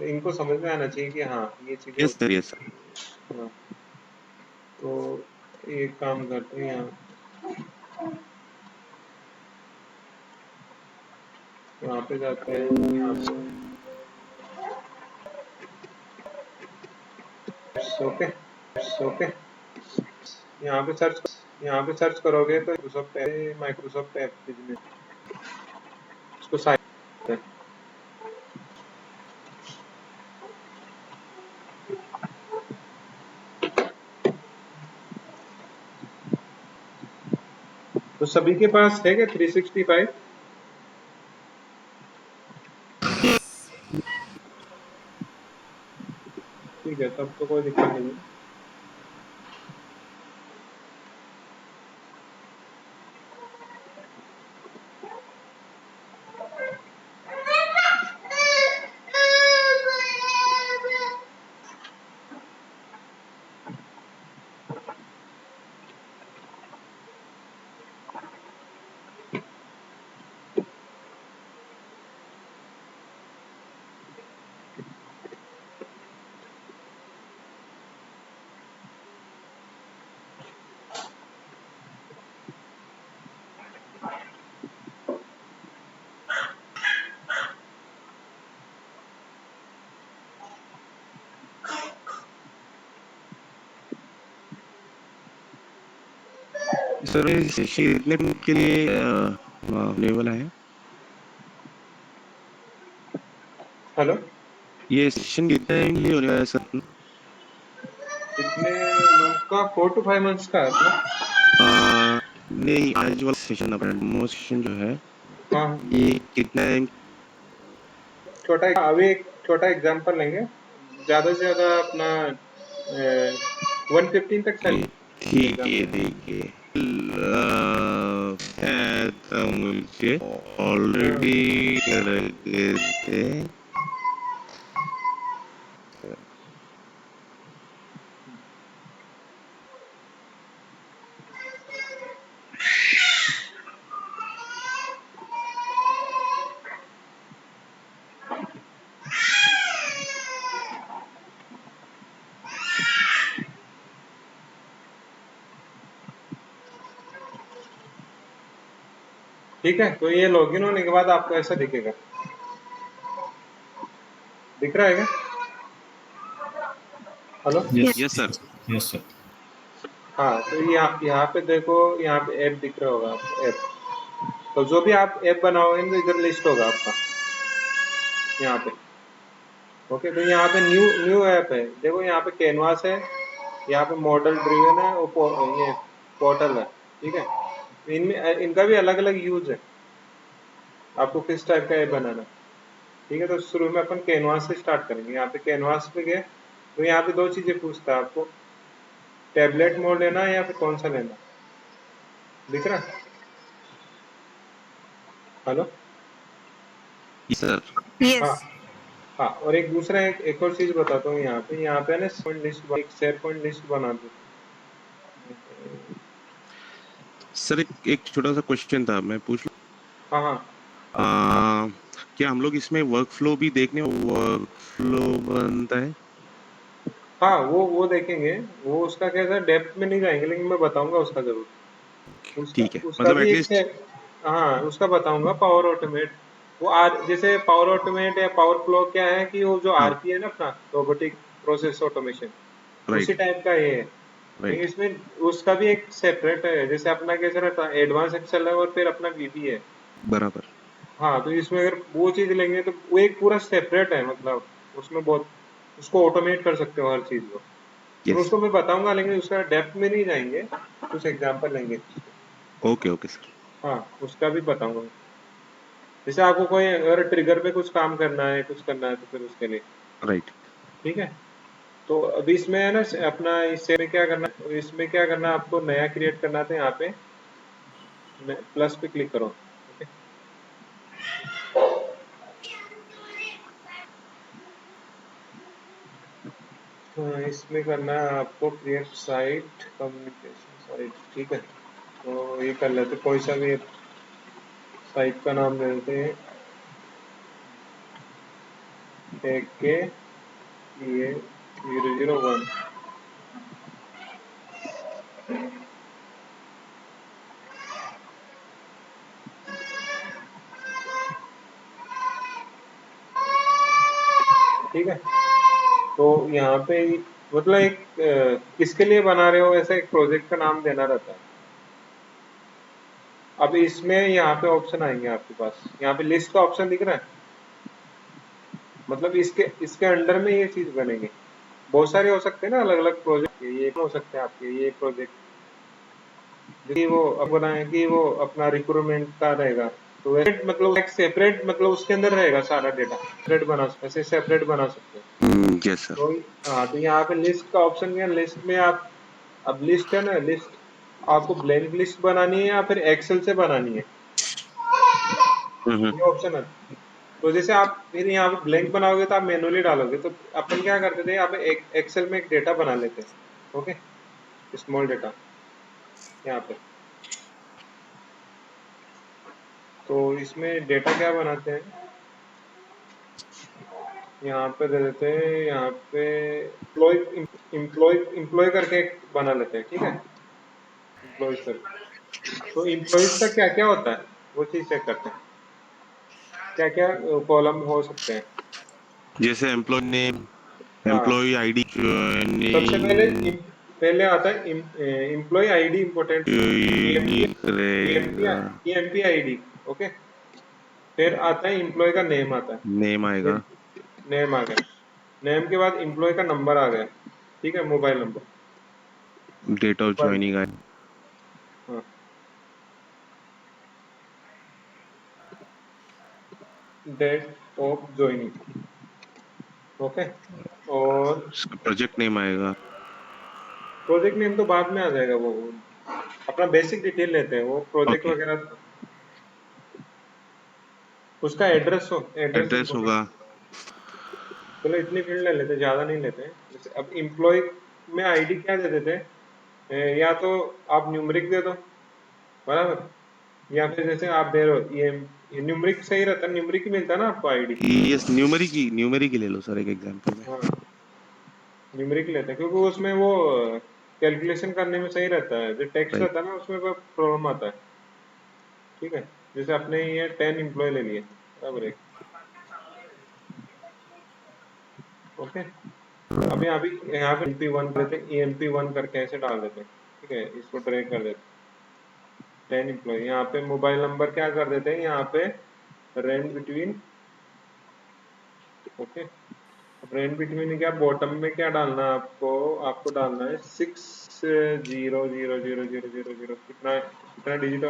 इनको समझ में आना चाहिए कि हाँ ये चीजें यस सर, होती यस सर। हैं। हाँ, तो एक काम करते हैं, यहाँ पे जाते हैं, यहाँ पे ओके। ओके। यहाँ पे सर्च करोगे तो माइक्रोसॉफ्ट ऐप बिजनेस, उसको साइट है। तो सभी के पास है क्या 365? ठीक है, तब तो कोई दिक्कत नहीं है। सर कितने दिन के लिए अवेलेबल है? हेलो। ये सेशन कितने टाइम के लिए होने वाला है सर? कितने मंथ का? 4 to 5 मंथ्स का है अपना। नहीं, आज वाला सेशन अपना डेमो सेशन जो है हाँ, ये कितना है? छोटा अभी एक छोटा एग्जांपल लेंगे, ज्यादा से ज्यादा अपना 115 तक चल। ठीक है, ठीक है। तो मुझे ऑलरेडी लगे थे। ठीक है, तो ये लॉगिन होने के बाद आपको ऐसा दिखेगा, दिख रहा है क्या? Hello. Yes sir. Yes sir. हाँ, तो यहाँ पे देखो, यहाँ पे ऐप दिख रहा होगा आपको, ऐप। तो जो भी आप ऐप बनाओगे तो इधर लिस्ट होगा आपका यहाँ पे। ओके, तो यहाँ पे न्यू न्यू ऐप है, देखो यहाँ पे कैनवास है, यहाँ पे मॉडल ड्रिवन है, और ये पोर्टल है। ठीक है, इनमें इनका भी अलग अलग यूज है, आपको किस टाइप का ऐप बनाना। ठीक है, तो शुरू में अपन कैनवास से स्टार्ट करेंगे। यहाँ पे कैनवास पे गए तो यहाँ पे दो चीजें पूछता है आपको, टैबलेट मोड लेना है या फिर कौन सा लेना, दिख रहा है? हेलो। सर। हाँ हाँ, और एक दूसरा एक और चीज बताता हूँ। यहाँ पे ना एक शेयर पॉइंट लिस्ट बना दो। सर एक छोटा सा क्वेश्चन था, मैं पूछ लूं? हाँ हाँ, क्या हम लोग इसमें वर्क फ्लो भी देखने, वर्क फ्लो बनता है? हाँ वो देखेंगे। वो उसका कैसा डेप्थ में नहीं जाएंगे, लेकिन मैं बताऊंगा उसका जरूर। उसका ठीक है, उसका मतलब भी एक एटलीस्ट। है। हाँ, उसका बताऊंगा पावर ऑटोमेट। वो जैसे पावर ऑटोमेट या पावर फ्लो क्या है कि वो जो हाँ, आरपी है ना अपना, रोबोटिक प्रोसेस ऑटोमेशन, उसी राइट टाइप का ये है। लेकिन राइट। इसमें उसका भी एक सेपरेट है, जैसे अपना कैसा रहता है, एडवांस एक्सेल है और फिर अपना वीबी है। बराबर। हाँ, तो इसमें अगर वो चीज लेंगे तो वो एक पूरा सेपरेट है, मतलब उसमें बहुत, उसको ऑटोमेट कर सकते हो हर चीज को। तो यस। उसको मैं बताऊंगा, लेकिन उसका डेप्थ में नहीं जाएंगे, कुछ एग्जांपल लेंगे। Okay okay sir. हाँ, उसका भी बताऊंगा। जैसे आपको कोई अगर ट्रिगर पे कुछ काम करना है, कुछ करना है, तो फिर उसके लिए। राइट। ठीक है, तो अभी इसमें है ना अपना, इससे में क्या करना, इसमें क्या करना, आपको नया क्रिएट करना था। यहाँ पे प्लस पे क्लिक करो। ओके, हाँ, इसमें करना है आपको क्रिएट साइट कम्युनिकेशन साइट। ठीक है, तो ये कर लेते, कोई सा भी साइट का नाम दे देते हैं, एक के ये 001। ठीक है, तो यहाँ पे मतलब एक किसके लिए बना रहे हो, ऐसा एक प्रोजेक्ट का नाम देना रहता है। अब इसमें यहाँ पे ऑप्शन आएंगे आपके पास, यहाँ पे लिस्ट का ऑप्शन दिख रहा है, मतलब इसके इसके अंडर में ये चीज बनेगी। बहुत सारे हो सकते हैं ना, अलग अलग प्रोजेक्ट, ये हो सकते हैं आपके, ये प्रोजेक्ट जैसे वो अब बनाए कि वो अपना रिक्रूटमेंट का रहेगा, तो वैसे मतलब एक सेपरेट, मतलब उसके अंदर रहेगा सारा डेटा, सेपरेट बना सकते, ऐसे सेपरेट बना सकते हैं। Yes sir. तो हाँ, तो यहाँ पे लिस्ट का ऑप्शन है, लिस्ट में आप, अब लिस्ट है ना, लिस्ट आपको ब्लैंक लिस्ट बनानी है या फिर एक्सेल से बनानी है, ये ऑप्शन है। तो जैसे आप फिर यहाँ पे ब्लैंक बनाओगे तो आप मैनुअली डालोगे, तो अपन क्या करते थे, यहाँ पे एक एक्सेल में एक डेटा बना लेते हैं। ओके, स्मॉल डेटा यहाँ पे, तो इसमें डेटा क्या बनाते हैं, यहाँ पे दे देते हैं, यहाँ पे एम्प्लॉय एम्प्लॉय करके एक बना लेते हैं। ठीक है, एम्प्लॉयज करके, तो एम्प्लॉयज का क्या क्या होता है वो चीज चेक करते हैं, क्या क्या कॉलम हो सकते हैं। जैसे एम्प्लॉय नेम, हाँ, एम्प्लॉय आईडी, सबसे पहले ज्वाइनिंग पहले आता है एम्प्लॉय आईडी, इम्पोर्टेंट, रहेगा, पीएमपी आईडी। ओके, फिर आता है एम्प्लॉय का नेम आता नेम है, आएगा। नेम आ गया, नेम के बाद एम्प्लॉय का नंबर आ गया। ठीक है, mobile number, date of joining आया। हाँ, डेट ऑफ ज्वाइनिंग, ओके। और प्रोजेक्ट नेम आएगा। प्रोजेक्ट नेम तो बाद में आ जाएगा, वो अपना बेसिक डिटेल लेते हैं, वो प्रोजेक्ट ओके, वगैरह। उसका एड्रेस हो, एड्रेस एड्रेस इम्पोर्टेंट। होगा। चलो इतनी फील्ड ले लेते, ज्यादा नहीं लेते। जैसे अब इम्प्लॉय में आईडी क्या दे देते हैं, या तो आप न्यूमरिक दे दो, बराबर, या फिर जैसे आप दे रहे हो ये न्यूमरिक सही रहता है, न्यूमरिक ही मिलता है ना आपको आईडी। यस, न्यूमेरिक ही ले लो सर एक एग्जांपल में। हाँ, न्यूमरिक लेते हैं क्योंकि उसमें वो कैलकुलेशन करने में सही रहता है, जो टेक्स्ट राइट। रहता है ना उसमें प्रॉब्लम आता है। ठीक है, जैसे अपने ये 10 एम्प्लॉय ले लिए, बराबर है, ओके। अब यहाँ पे MP1 कर देते हैं, EMP1 करके ऐसे डाल देते हैं, ठीक है, इसको ड्रैग कर देते हैं 10 एम्प्लॉय। यहाँ पे मोबाइल नंबर क्या कर देते हैं, यहाँ पे रेंज बिटवीन, ओके। अब रेंज बिटवीन क्या, बॉटम में क्या डालना है आपको, आपको डालना है 600000, कितना कितना डिजिट,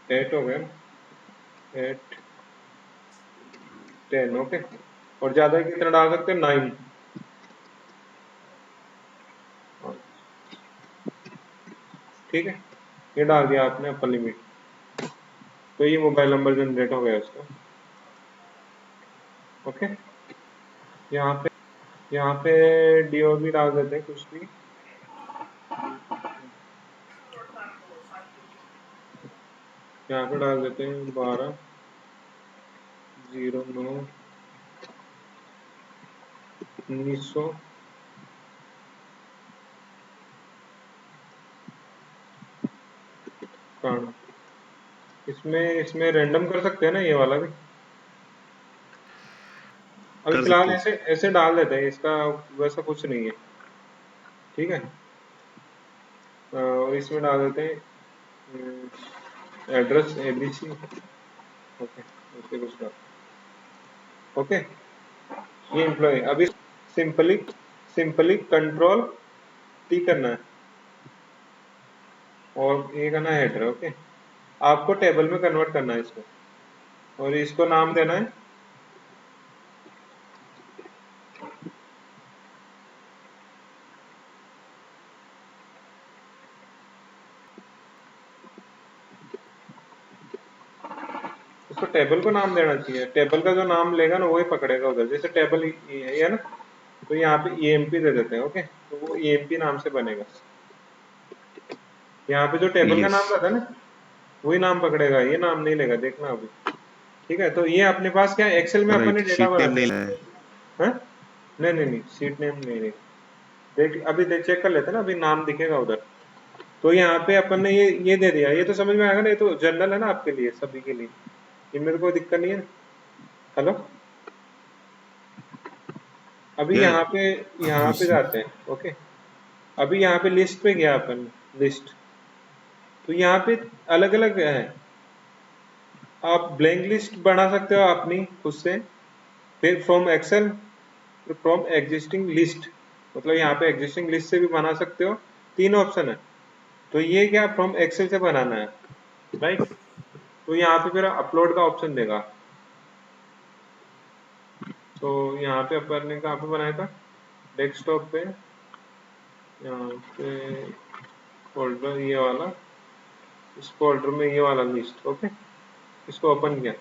8 हो गया, 8 10, ओके। और ज्यादा कितना डाल सकते हैं, 9, ठीक है। ये डाल दिया आपने अपर लिमिट, तो ये मोबाइल नंबर जनरेट हो गया उसका, ओके। यहाँ पे DOB डाल देते हैं कुछ भी, यहाँ पे डाल देते हैं 12/09/1900। इसमें इसमें रैंडम कर सकते हैं ना ये वाला भी। अभी कर फिलहाल सकते हैं ऐसे सर। ऐसे डाल देते हैं, इसका वैसा कुछ नहीं है, ठीक है। और इसमें डाल देते हैं एड्रेस ABC, ओके, ऐसे कुछ डाल, ओके। ये एम्प्लॉय अभी सिंपली सिंपली कंट्रोल T करना है, और ये करना है हेडर, ओके। आपको टेबल में कन्वर्ट करना है इसको, और इसको नाम देना है उसको टेबल को नाम देना चाहिए, टेबल का जो नाम लेगा ना वही पकड़ेगा उधर। जैसे टेबल ये है ना, तो यहाँ पे EMP दे देते हैं, ओके, तो वो EMP नाम से बनेगा। यहाँ पे जो टेबल का यस, नाम रहता है ना वही नाम पकड़ेगा, ये नाम नहीं लेगा, देखना अभी, ठीक है। तो ये अपने पास क्या एक्सेल में अपन ने राइट। डेटा शीट नेम बनाते नहीं हैं, लाया है। हाँ? नहीं, सीट नेम नहीं, देख अभी देख चेक कर लेते हैं ना, अभी नाम दिखेगा उधर। तो यहाँ पे अपन ने ये दे दिया, ये तो समझ में आएगा ना, ये तो जनरल है ना आपके लिए, सभी के लिए, इनमें तो कोई दिक्कत नहीं है ना। हेलो, अभी या हाँ यहाँ पे सर। जाते हैं, ओके। अभी यहाँ पे लिस्ट पे गया अपन, लिस्ट, तो यहाँ पे अलग अलग है, आप ब्लैंक लिस्ट बना सकते हो अपनी खुद से, फिर फ्रॉम एक्सेल, फिर फ्रॉम एग्जिस्टिंग लिस्ट, मतलब यहाँ पे एग्जिस्टिंग लिस्ट से भी बना सकते हो, 3 ऑप्शन है। तो ये क्या फ्रॉम एक्सेल से बनाना है, राइट। तो यहाँ पे फिर अपलोड का ऑप्शन देगा, तो यहाँ पे अपन ने कहाँ पे बनाया था, डेस्कटॉप पे, यहाँ पे फोल्डर ये वाला, इस फोल्डर में ये वाला लिस्ट, ओके। इसको ओपन किया,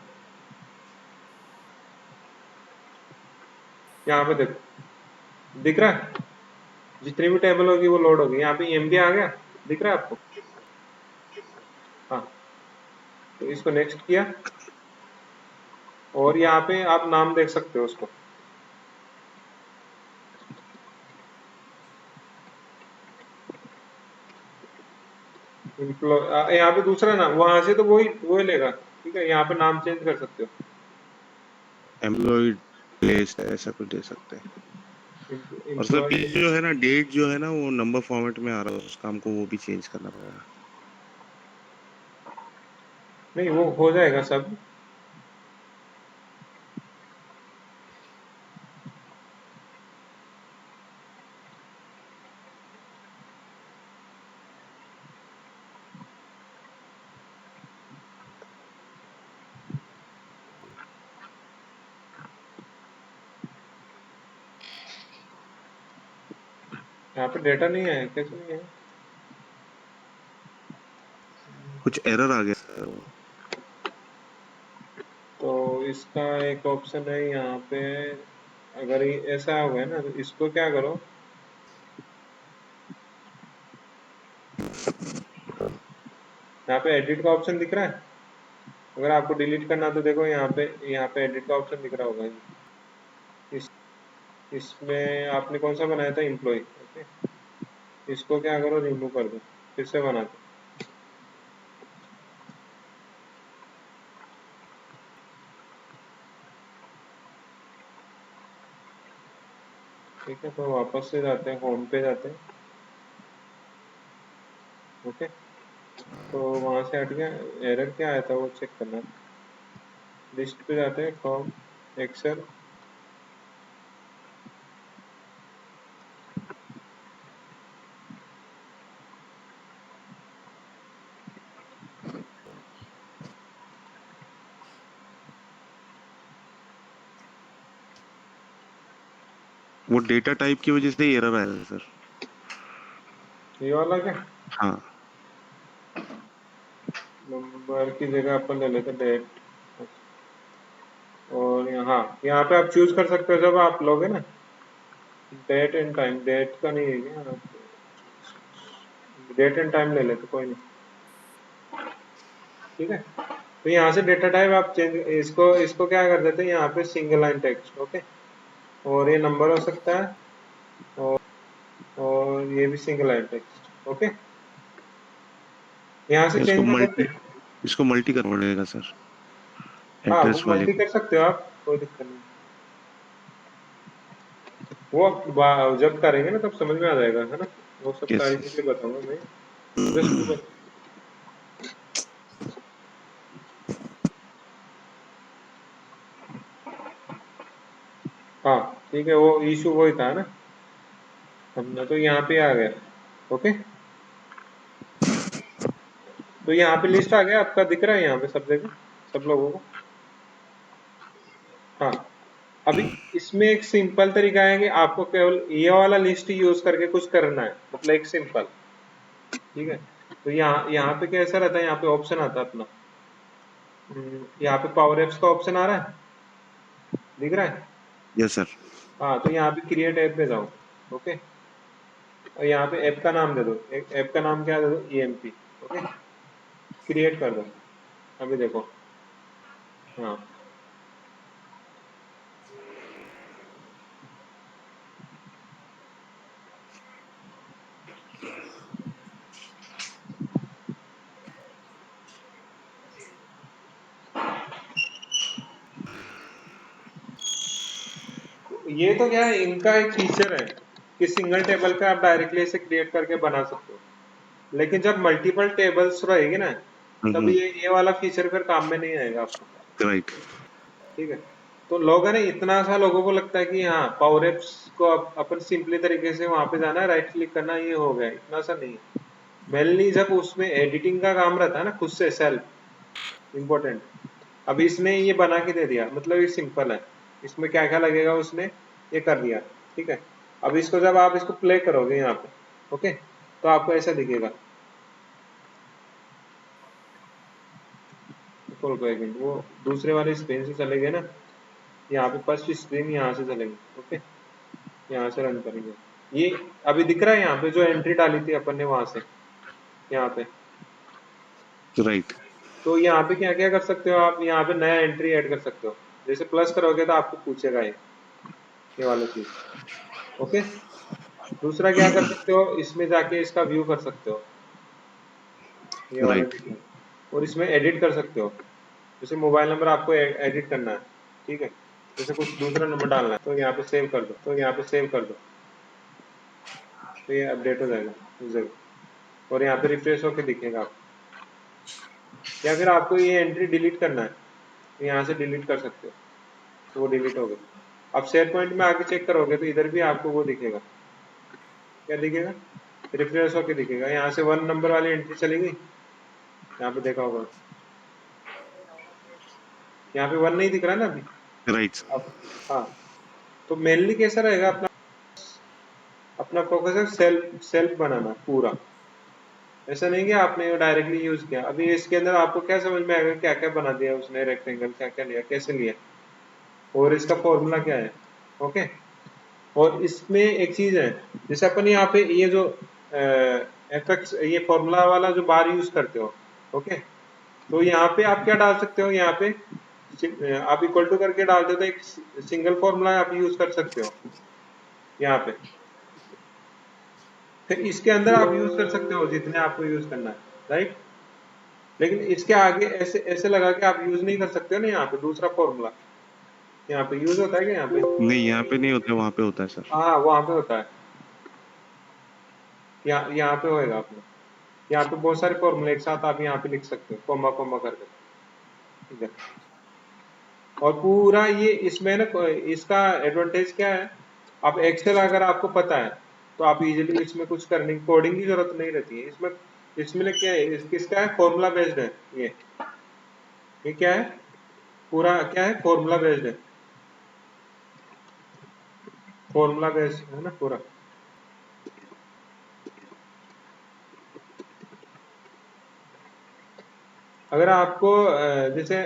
यहाँ पे देखो, दिख रहा है, जितनी भी टेबल होगी वो लोड होगी। यहाँ पे EMP आ गया, दिख रहा है आपको, हाँ। तो इसको नेक्स्ट किया, और यहाँ पे आप नाम देख सकते हो उसको, यहाँ पे दूसरा नाम, वहां से तो वही लेगा, ठीक है। यहाँ पे नाम चेंज कर सकते हो, एम्प्लॉयड प्लेस ऐसा कुछ दे सकते हैं। और सर एम्प्लॉय, ये जो है ना, डेट जो है ना वो नंबर फॉर्मेट में आ रहा है, उसका हमको वो भी चेंज करना पड़ेगा। नहीं वो हो जाएगा सब। यहाँ पे डेटा नहीं है, कैसे नहीं है? कुछ एरर आ गया सर। तो इसका एक ऑप्शन है यहाँ पे, अगर ये ऐसा हो गया ना तो इसको क्या करो, यहाँ पे एडिट का ऑप्शन दिख रहा है। अगर आपको डिलीट करना तो देखो यहाँ पे एडिट का ऑप्शन दिख रहा होगा। इस इसमें आपने कौन सा बनाया था, एम्प्लॉय। ओके, इसको क्या करो, रिमूव कर दो, फिर से बना दो। ठीक है, तो वापस से जाते हैं, होम पे जाते हैं। ओके, तो वहां से हट गया, एरर क्या आया था वो चेक करना। लिस्ट पे जाते हैं, फॉर्म, एक्सेल, वो डेटा टाइप की वजह से एरर आया है सर। ये वाला क्या, हाँ नंबर की जगह अपन ले लेते डेट। और यहाँ पे आप चूज कर सकते हो, जब आप लोगे ना, डेट एंड टाइम, डेट का नहीं है क्या, डेट एंड टाइम ले लेते, कोई नहीं। ठीक है, तो यहाँ से डेटा टाइप आप चेंज, इसको इसको क्या कर देते हैं, यहाँ पे सिंगल लाइन टेक्स्ट। ओके, और ये नंबर हो सकता है, और ये भी सिंगल लाइन टेक्स्ट। ओके, यहाँ से इसको चेंज कर मल्टी देते। इसको मल्टी करना पड़ेगा सर, हाँ, वो एड्रेस वाले मल्टी को। कर सकते हो आप, कोई दिक्कत नहीं। वो जब करेंगे ना तब समझ में आ जाएगा, है ना। वो सब यस सारी यस। चीजें बताऊंगा मैं, जस्ट हाँ ठीक है, वो इशू वही था ना, हमने तो यहाँ पे आ गया। ओके, तो यहाँ पे लिस्ट आ गया आपका, दिख रहा है यहाँ पे सब जगह, सब लोगों को। हाँ, अभी इसमें एक सिंपल तरीका है कि आपको केवल ये वाला लिस्ट यूज करके कुछ करना है, मतलब एक सिंपल। ठीक है, तो यहाँ पे कैसा रहता है, यहाँ पे ऑप्शन आता है अपना, यहाँ पे पावर एप्स का ऑप्शन आ रहा है, दिख रहा है। Yes sir. हाँ, तो यहाँ पे क्रिएट ऐप पे जाओ। ओके, और यहाँ पे ऐप का नाम दे दो, ऐप का नाम क्या दे दो, EMP। ओके, क्रिएट कर दो, अभी देखो। हाँ, ये तो क्या है, इनका एक फीचर है कि सिंगल टेबल पे आप डायरेक्टली इसे क्रिएट करके बना सकते हो, लेकिन जब मल्टीपल टेबल्स रहेगी ना, तब ये वाला फीचर फिर काम में नहीं आएगा आपको। राइट। ठीक है, तो लोग है ना, इतना सा लोगों को लगता है कि हाँ पावर एप्स को अपन सिंपली तरीके से वहां पे जाना है, राइट क्लिक करना, ये हो गया, इतना सा नहीं है। मेनली जब उसमें एडिटिंग का काम रहता है ना, खुद से सेल्फ इम्पोर्टेंट। अभी इसने ये बना के दे दिया, मतलब ये सिंपल है, इसमें क्या क्या लगेगा उसने ये कर दिया। ठीक है, अब इसको जब आप इसको प्ले करोगे यहाँ पे, ओके, तो आपको ऐसा दिखेगा। खोल को एक मिनट, वो दूसरे वाले स्क्रीन से चले गए ना, यहाँ पे फर्स्ट स्क्रीन यहाँ से चलेगी। ओके, यहाँ से रन करेंगे, ये अभी दिख रहा है यहाँ पे जो एंट्री डाली थी अपन ने वहां से, यहाँ पे। राइट। तो यहाँ पे क्या क्या कर सकते हो आप, यहाँ पे नया एंट्री ऐड कर सकते हो, जैसे प्लस करोगे तो आपको पूछेगा ये वाला चीज। ओके, दूसरा क्या कर सकते हो, इसमें जाके इसका व्यू कर सकते हो, ये वाला राइट। चीज, और इसमें एडिट कर सकते हो। जैसे मोबाइल नंबर आपको एडिट करना है, ठीक है, जैसे कुछ दूसरा नंबर डालना है, तो यहाँ पे सेव कर दो, तो ये अपडेट हो जाएगा यूजर, और यहाँ पे रिफ्रेश होके दिखेगा आपको। या फिर आपको ये एंट्री डिलीट करना है, तो यहाँ से डिलीट कर सकते हो, तो वो डिलीट हो गई। अब शेयर पॉइंट में आके चेक करोगे तो इधर भी आपको वो दिखेगा, क्या दिखेगा, रिफ्रेश होके दिखेगा। यहाँ से 1 नंबर वाली एंट्री चली गई, यहाँ पे देखा होगा, यहाँ पे 1 नहीं दिख रहा ना अभी। राइट। अब हाँ, तो मेनली कैसा रहेगा अपना, अपना फोकस है सेल्फ बनाना पूरा। ऐसा नहीं कि आपने डायरेक्टली यूज किया। अभी इसके अंदर आपको क्या समझ में आएगा क्या क्या बना दिया उसने, रेक्टेंगल क्या क्या लिया, कैसे लिया, और इसका फॉर्मूला क्या है। ओके, और इसमें एक चीज है, जैसे अपन यहाँ पे ये जो एफएक्स ये फॉर्मूला वाला जो बार यूज करते हो, ओके, तो यहाँ पे आप क्या डाल सकते हो, यहाँ पे आप इक्वल टू करके डालते हो तो एक सिंगल फॉर्मूला आप यूज कर सकते हो यहाँ पे। फिर इसके अंदर आप यूज कर सकते हो जितने आपको यूज करना है, राइट। लेकिन इसके आगे ऐसे ऐसे लगा के आप यूज नहीं कर सकते हो ना। यहाँ पे दूसरा फॉर्मूला यहाँ पे यूज होता है क्या यहाँ पे? नहीं, यहाँ पे नहीं होता, वहाँ पे होता है सर। हाँ, वहां पे होता है, यहाँ पे होएगा अपना। यहाँ पे बहुत सारे फॉर्मूले एक साथ आप यहाँ पे लिख सकते हो कोमा कोमा करके, ठीक है। और पूरा ये इसमें ना इसका एडवांटेज क्या है, आप एक्सेल अगर आपको पता है तो आप इजीली इसमें कुछ करने की कोडिंग की जरूरत नहीं रहती है। इसमें इसमें क्या है, किसका है, फॉर्मूला बेस्ड है ये क्या है, पूरा क्या है, फॉर्मूला बेस्ड है, फॉर्मूला बेस्ड है ना पूरा। अगर आपको जैसे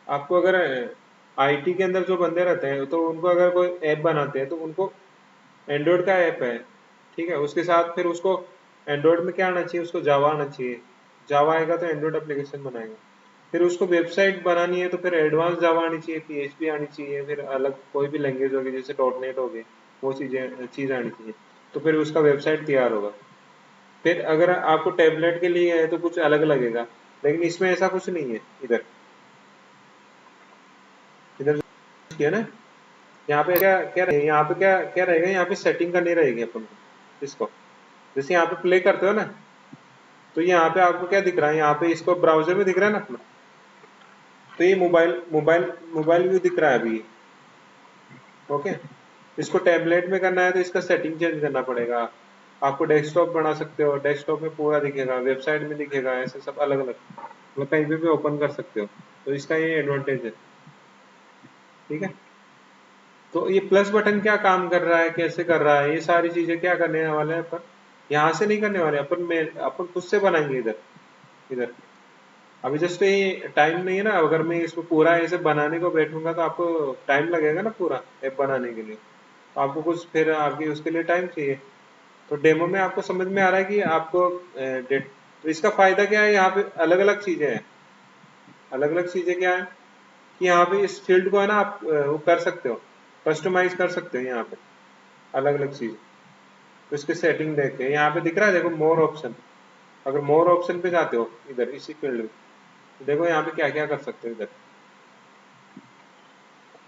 आपको अगर आईटी के अंदर जो बंदे रहते हैं तो उनको अगर कोई ऐप बनाते हैं तो उनको एंड्रॉइड का ऐप है, ठीक है, उसके साथ फिर उसको एंड्रॉइड में क्या आना चाहिए, उसको जावा आना चाहिए। जावा आएगा तो एंड्रॉइड एप्लीकेशन बनाएगा। फिर उसको वेबसाइट बनानी है तो फिर एडवांस जावा आनी चाहिए, पीएचपी आनी चाहिए, फिर अलग कोई भी लैंग्वेज होगी जैसे डॉटनेट हो गई, वो चीज आनी चाहिए, तो फिर उसका वेबसाइट तैयार होगा। फिर अगर आपको टैबलेट के लिए है तो कुछ अलग लगेगा, लेकिन इसमें ऐसा कुछ नहीं है। इधर इधर किया ना, यहाँ पे क्या क्या रहेगा, यहाँ पे क्या क्या रहेगा, यहाँ पे सेटिंग करनी रहेगी अपन को इसको। जैसे यहाँ पे प्ले करते हो ना, तो यहाँ पे आपको क्या दिख रहा है, यहाँ पे इसको ब्राउजर में दिख रहा है ना अपना, तो ये मोबाइल व्यू दिख रहा है अभी, ओके। इसको टैबलेट में करना है तो इसका सेटिंग चेंज करना पड़ेगा। आपको डेस्कटॉप बना सकते हो, डेस्कटॉप में पूरा दिखेगा, वेबसाइट में दिखेगा, ऐसे सब अलग अलग, मतलब कहीं पे भी ओपन कर सकते हो। तो इसका ये एडवांटेज है, ठीक है। तो ये प्लस बटन क्या काम कर रहा है, कैसे कर रहा है, ये सारी चीजें क्या करने वाले हैं अपन, यहाँ से नहीं करने वाले अपन खुद से बनाएंगे इधर इधर। अभी जस्ट ये टाइम नहीं है ना, अगर मैं इसको पूरा ऐसे बनाने को बैठूंगा तो आपको टाइम लगेगा ना पूरा ऐप बनाने के लिए, तो आपको कुछ फिर आपकी उसके लिए टाइम चाहिए। तो डेमो में आपको समझ में आ रहा है कि आपको तो इसका फायदा क्या है, यहाँ पे अलग अलग चीजें हैं। अलग अलग चीजें क्या है कि यहाँ पे इस फील्ड को है ना आप वो कर सकते हो, कस्टमाइज कर सकते हो यहाँ पे अलग अलग चीज। तो इसके सेटिंग देख के यहाँ पे दिख रहा है, देखो मोर ऑप्शन। अगर मोर ऑप्शन पे जाते हो इधर इसी फील्ड में, तो देखो यहाँ पे क्या क्या कर सकते हो इधर।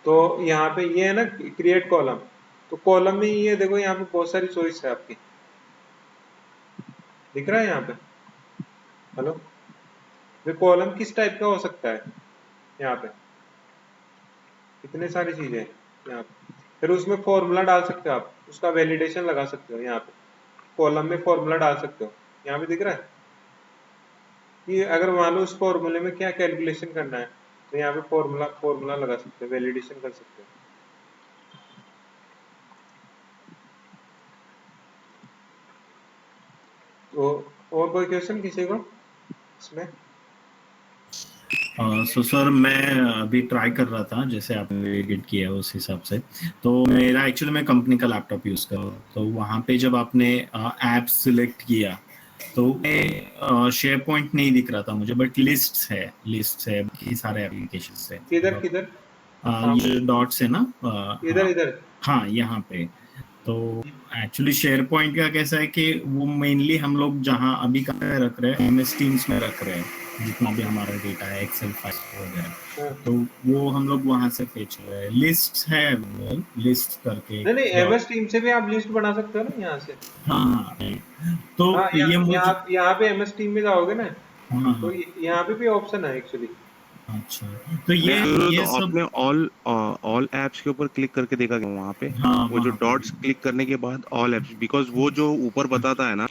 तो यहाँ पे ये है ना क्रिएट कॉलम, तो कॉलम में ये देखो यहाँ पे बहुत सारी चॉइस है आपकी, दिख रहा है यहाँ पे, हेलो। ये कॉलम किस टाइप का हो सकता है, यहाँ पे कितने सारी चीजें हैं यहाँ पे। फिर उसमें फॉर्मूला डाल सकते हो आप, उसका वैलिडेशन लगा सकते हो। यहाँ पे कॉलम में फॉर्मूला डाल सकते हो, यहाँ पे दिख रहा है कि अगर मान लो उस फॉर्मूले में क्या कैलकुलेशन करना है तो यहाँ पे फॉर्मूला लगा सकते हो, वैलिडेशन कर सकते हो। तो और कोई क्वेश्चन किसी को इसमें? सो सर मैं अभी ट्राई कर रहा था जैसे आपने एडिट किया उस हिसाब से। तो मेरा एक्चुअली मैं कंपनी का लैपटॉप यूज कर रहा हूँ, तो वहाँ पे जब आपने ऐप सिलेक्ट किया तो शेयर पॉइंट नहीं दिख रहा था मुझे, बट लिस्ट है बाकी सारे एप्लीकेशन है। किधर किधर ये डॉट्स है ना, इधर इधर हाँ यहाँ पे। तो एक्चुअली शेयर पॉइंट का कैसा है कि वो मेनली हम लोग जहाँ अभी कहाँ रख रहे हैं, MS टीम्स में रख रहे हैं, जितना भी हमारा डेटा है, एक्सेल फाइल वगैरह, तो वो हम लोग वहां से फेच रहे हैं। लिस्ट है, लिस्ट करके नहीं MS टीम से भी आप लिस्ट बना सकते हो ना यहाँ से। हाँ, तो हाँ, ये मुझे यहाँ पे MS टीम में जाओगे ना, हाँ, तो यहाँ पे भी ऑप्शन है एक्चुअली। अच्छा, तो ये तो सब आपने ऑल एप्स के ऊपर क्लिक करके देखा क्या वहाँ पे? हाँ, वो जो डॉट्स क्लिक करने के बाद ऑल एप्स, बिकॉज वो जो ऊपर बताता है ना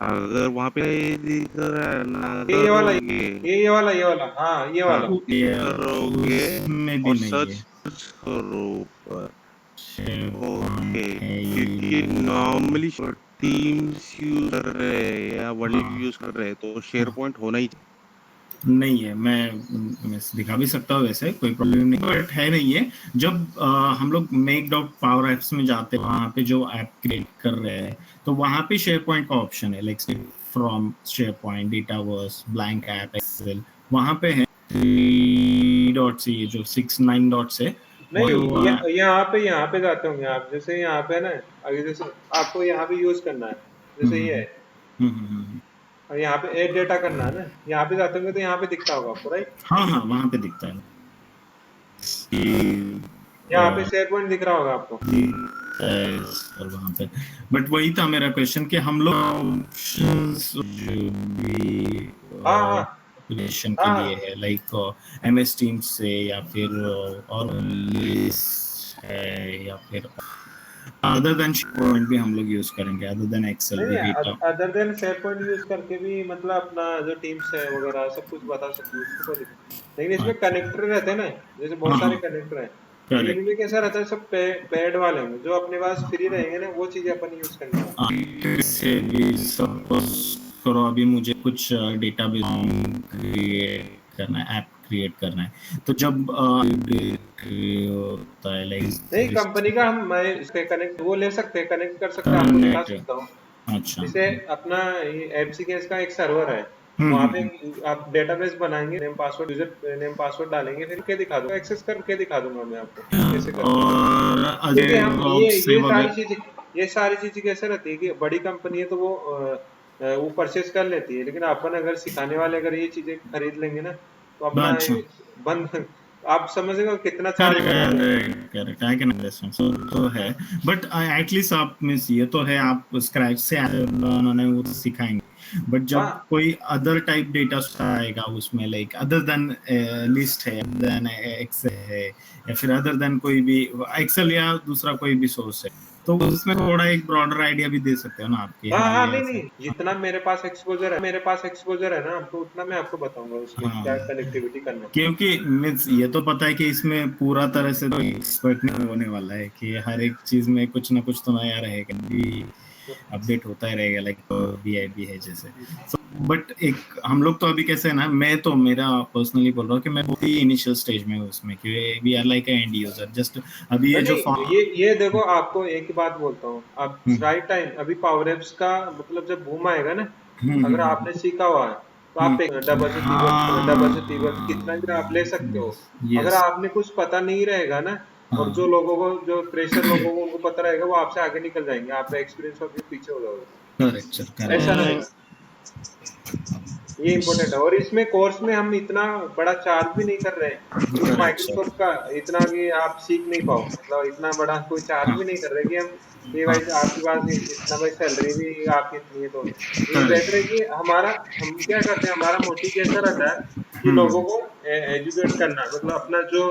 अगर वहाँ पे दिख रहा है ना, ये वाला हाँ ये वाला करोगे में भी और नहीं सर्च है। करो ऊपर, ओके, क्योंकि नॉर्मली टीम्स यूज कर रहे हैं या वर्ड यूज कर रहे हैं तो शेयर पॉइंट होना ही नहीं है। मैं दिखा भी सकता हूँ, वैसे कोई प्रॉब्लम नहीं, बट है नहीं है। जब हम लोग मेक डॉट पावर एप्स में जाते हैं, वहाँ पे जो ऐप क्रिएट कर रहे हैं तो वहाँ पे शेयर पॉइंट का ऑप्शन है, like from SharePoint, Dataverse, blank app, Excel, वहाँ पे है 3 डॉट्स, ये जो 6-9 डॉट्स है। नहीं, यहाँ पे जाते होंगे आप, जैसे यहाँ पे ना, अगर जैसे आपको यहाँ पे यूज करना है, जैसे ये है, और यहाँ पे एड डेटा करना है ना, यहाँ पे जाते होंगे तो यहाँ पे दिखता होगा आपको, राइट? हाँ हाँ, वहाँ पे दिखता है। यहाँ पे शेयर पॉइंट दिख रहा होगा आपको। और वहाँ पे, बट वही था मेरा क्वेश्चन कि हम लोग ऑप्शंस जो भी हाँ हाँ रिलेशन के हाँ, लिए है, लाइक MS टीम से, या फिर और लिस्ट है, या फिर अदर देन पॉइंट भी हम लोग यूज करेंगे, अदर देन एक्सेल भी नहीं, data. Other than share point use करके भी मतलब अपना जो टीम्स है वगैरह सब कुछ बता सकते हो, उसको कोई दिक्कत नहीं। लेकिन इसमें कनेक्टर रहते हैं ना, जैसे बहुत सारे कनेक्टर हैं, लेकिन करेक्ट। इनमें कैसा रहता है, सब पेड वाले हैं, जो अपने पास फ्री रहेंगे ना वो चीजें अपन यूज करनी है। से भी सपोज करो अभी मुझे कुछ डेटाबेस क्रिएट करना है, ऐप क्रिएट करना है, तो जब होता है नहीं, लाइक कंपनी का मैं इसके कनेक्ट वो ले सकते हैं, कनेक्ट कर सकते हैं, आपको दिखा सकता हूँ। अच्छा। जैसे अपना एफसीकेएस का एक सर्वर है, वहाँ पे आप डेटाबेस बनाएंगे, name password, user name password डालेंगे, फिर के दिखा दूंगा, एक्सेस करके दिखा दूंगा मैं आपको कैसे करते हैं। और क्योंकि अजय हम बॉक्स से ये सारी चीजें कैसे रहती है कि बड़ी कंपनी है तो वो परचेज कर लेती है, लेकिन अपन अगर सिखाने वाले अगर ये चीजें खरीद लेंगे ना तो अपना अच्छा, ये बंद आप समझेंगे कितना चार्ज करेंगे। करेक्ट, आई कैन अंडरस्टैंड, सो तो है, बट एटलीस्ट आप मिस ये तो है, आप स्क्रैच से उन्होंने वो सिखाएंगे, बट जब हाँ कोई अदर टाइप डेटा आएगा उसमें, लाइक अदर देन लिस्ट है, देन एक्सेल है, या फिर अदर देन कोई भी एक्सेल या दूसरा कोई भी सोर्स है, तो उसमें थोड़ा एक ब्रॉडर आइडिया भी दे सकते हो ना आपके। हाँ हाँ हाँ, ये नहीं ऐसे। नहीं, जितना मेरे पास एक्सपोजर है ना आपको, उतना मैं आपको बताऊंगा उसमें हाँ, क्या कनेक्टिविटी करना है। क्योंकि मीन्स ये तो पता है कि इसमें पूरा तरह से तो एक्सपर्ट नहीं होने वाला है, कि हर एक चीज में कुछ ना कुछ तो नया रहेगा, भी अपडेट होता ही रहेगा, लाइक वीआईपी है जैसे। बट एक हम लोग तो अभी कैसे है ना, मैं तो मेरा पर्सनली बोल रहा हूँ कि मैं बहुत ही इनिशियल स्टेज में हूँ उसमें, कि we are like end user, just अभी ये जो नहीं, ये देखो, आपको एक ही बात बोलता हूँ, आप राइट टाइम, अभी पावर एप्स का मतलब जब बूम आएगा ना, अगर आपने सीखा हुआ है तो आप डबल से तीबर कितना भी आप ले सकते हो। अगर यस, आपने कुछ पता नहीं रहेगा ना, और हाँ, जो फ्रेशर लोगों को उनको पता रहेगा, वो आपसे आगे निकल जाएंगे, आप एक्सपीरियंस और पीछे हो जाओगे। करेक्ट सर, ऐसा करेक्ट। रहेगा, ये इम्पोर्टेंट है। और इसमें कोर्स में हम इतना बड़ा चार्ज भी नहीं कर रहे हैं कि करेक्ट सर। माइक्रोसॉफ्ट का इतना कि आप सीख नहीं पाओ, मतलब इतना बड़ा कोई चार्ज हाँ भी नहीं कर रहे कि हम ये हाँ, भाई आपके पास इतना भाई सैलरी भी आपकी इतनी है, तो ये बेटर है करेक्ट। कि हम क्या करते हैं, हमारा मोटिव कैसा रहता है कि लोगों को एजुकेट करना, मतलब अपना जो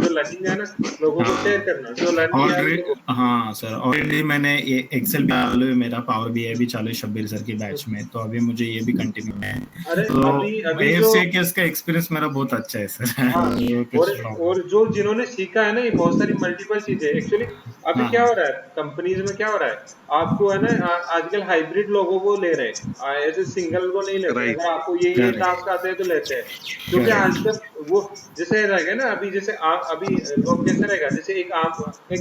लर्निंग है ना, लोगों को शेयर करना, जो लर्न किया है ऑलरेडी, उसको। हाँ सर, ऑलरेडी मैंने ये एक्सेल भी चालू है मेरा, पावर बीआई भी चालू है शब्बीर सर की बैच में, तो अभी मुझे ये भी कंटिन्यू है। अरे अभी तो अभी जो एफसीएस का एक्सपीरियंस मेरा बहुत अच्छा है सर। हाँ, वो और कुछ प्रॉब्लम। जो जिन्होंने सीखा है ना, ये बहुत सारी मल्टीपल चीजें एक्चुअली। अभी हाँ क्या हो रहा है कंपनीज में, क्या हो रहा है, आपको है ना, आजकल हाइब्रिड लोगों को ले रहे हैं, ऐसे सिंगल को नहीं लेते, राइट। अगर आपको ये करेक्ट टास्क आते हैं तो लेते हैं, क्योंकि करेक्ट। आजकल वो जैसे रहेगा ना, अभी जैसे अभी लोग कैसे रहेगा, जैसे एक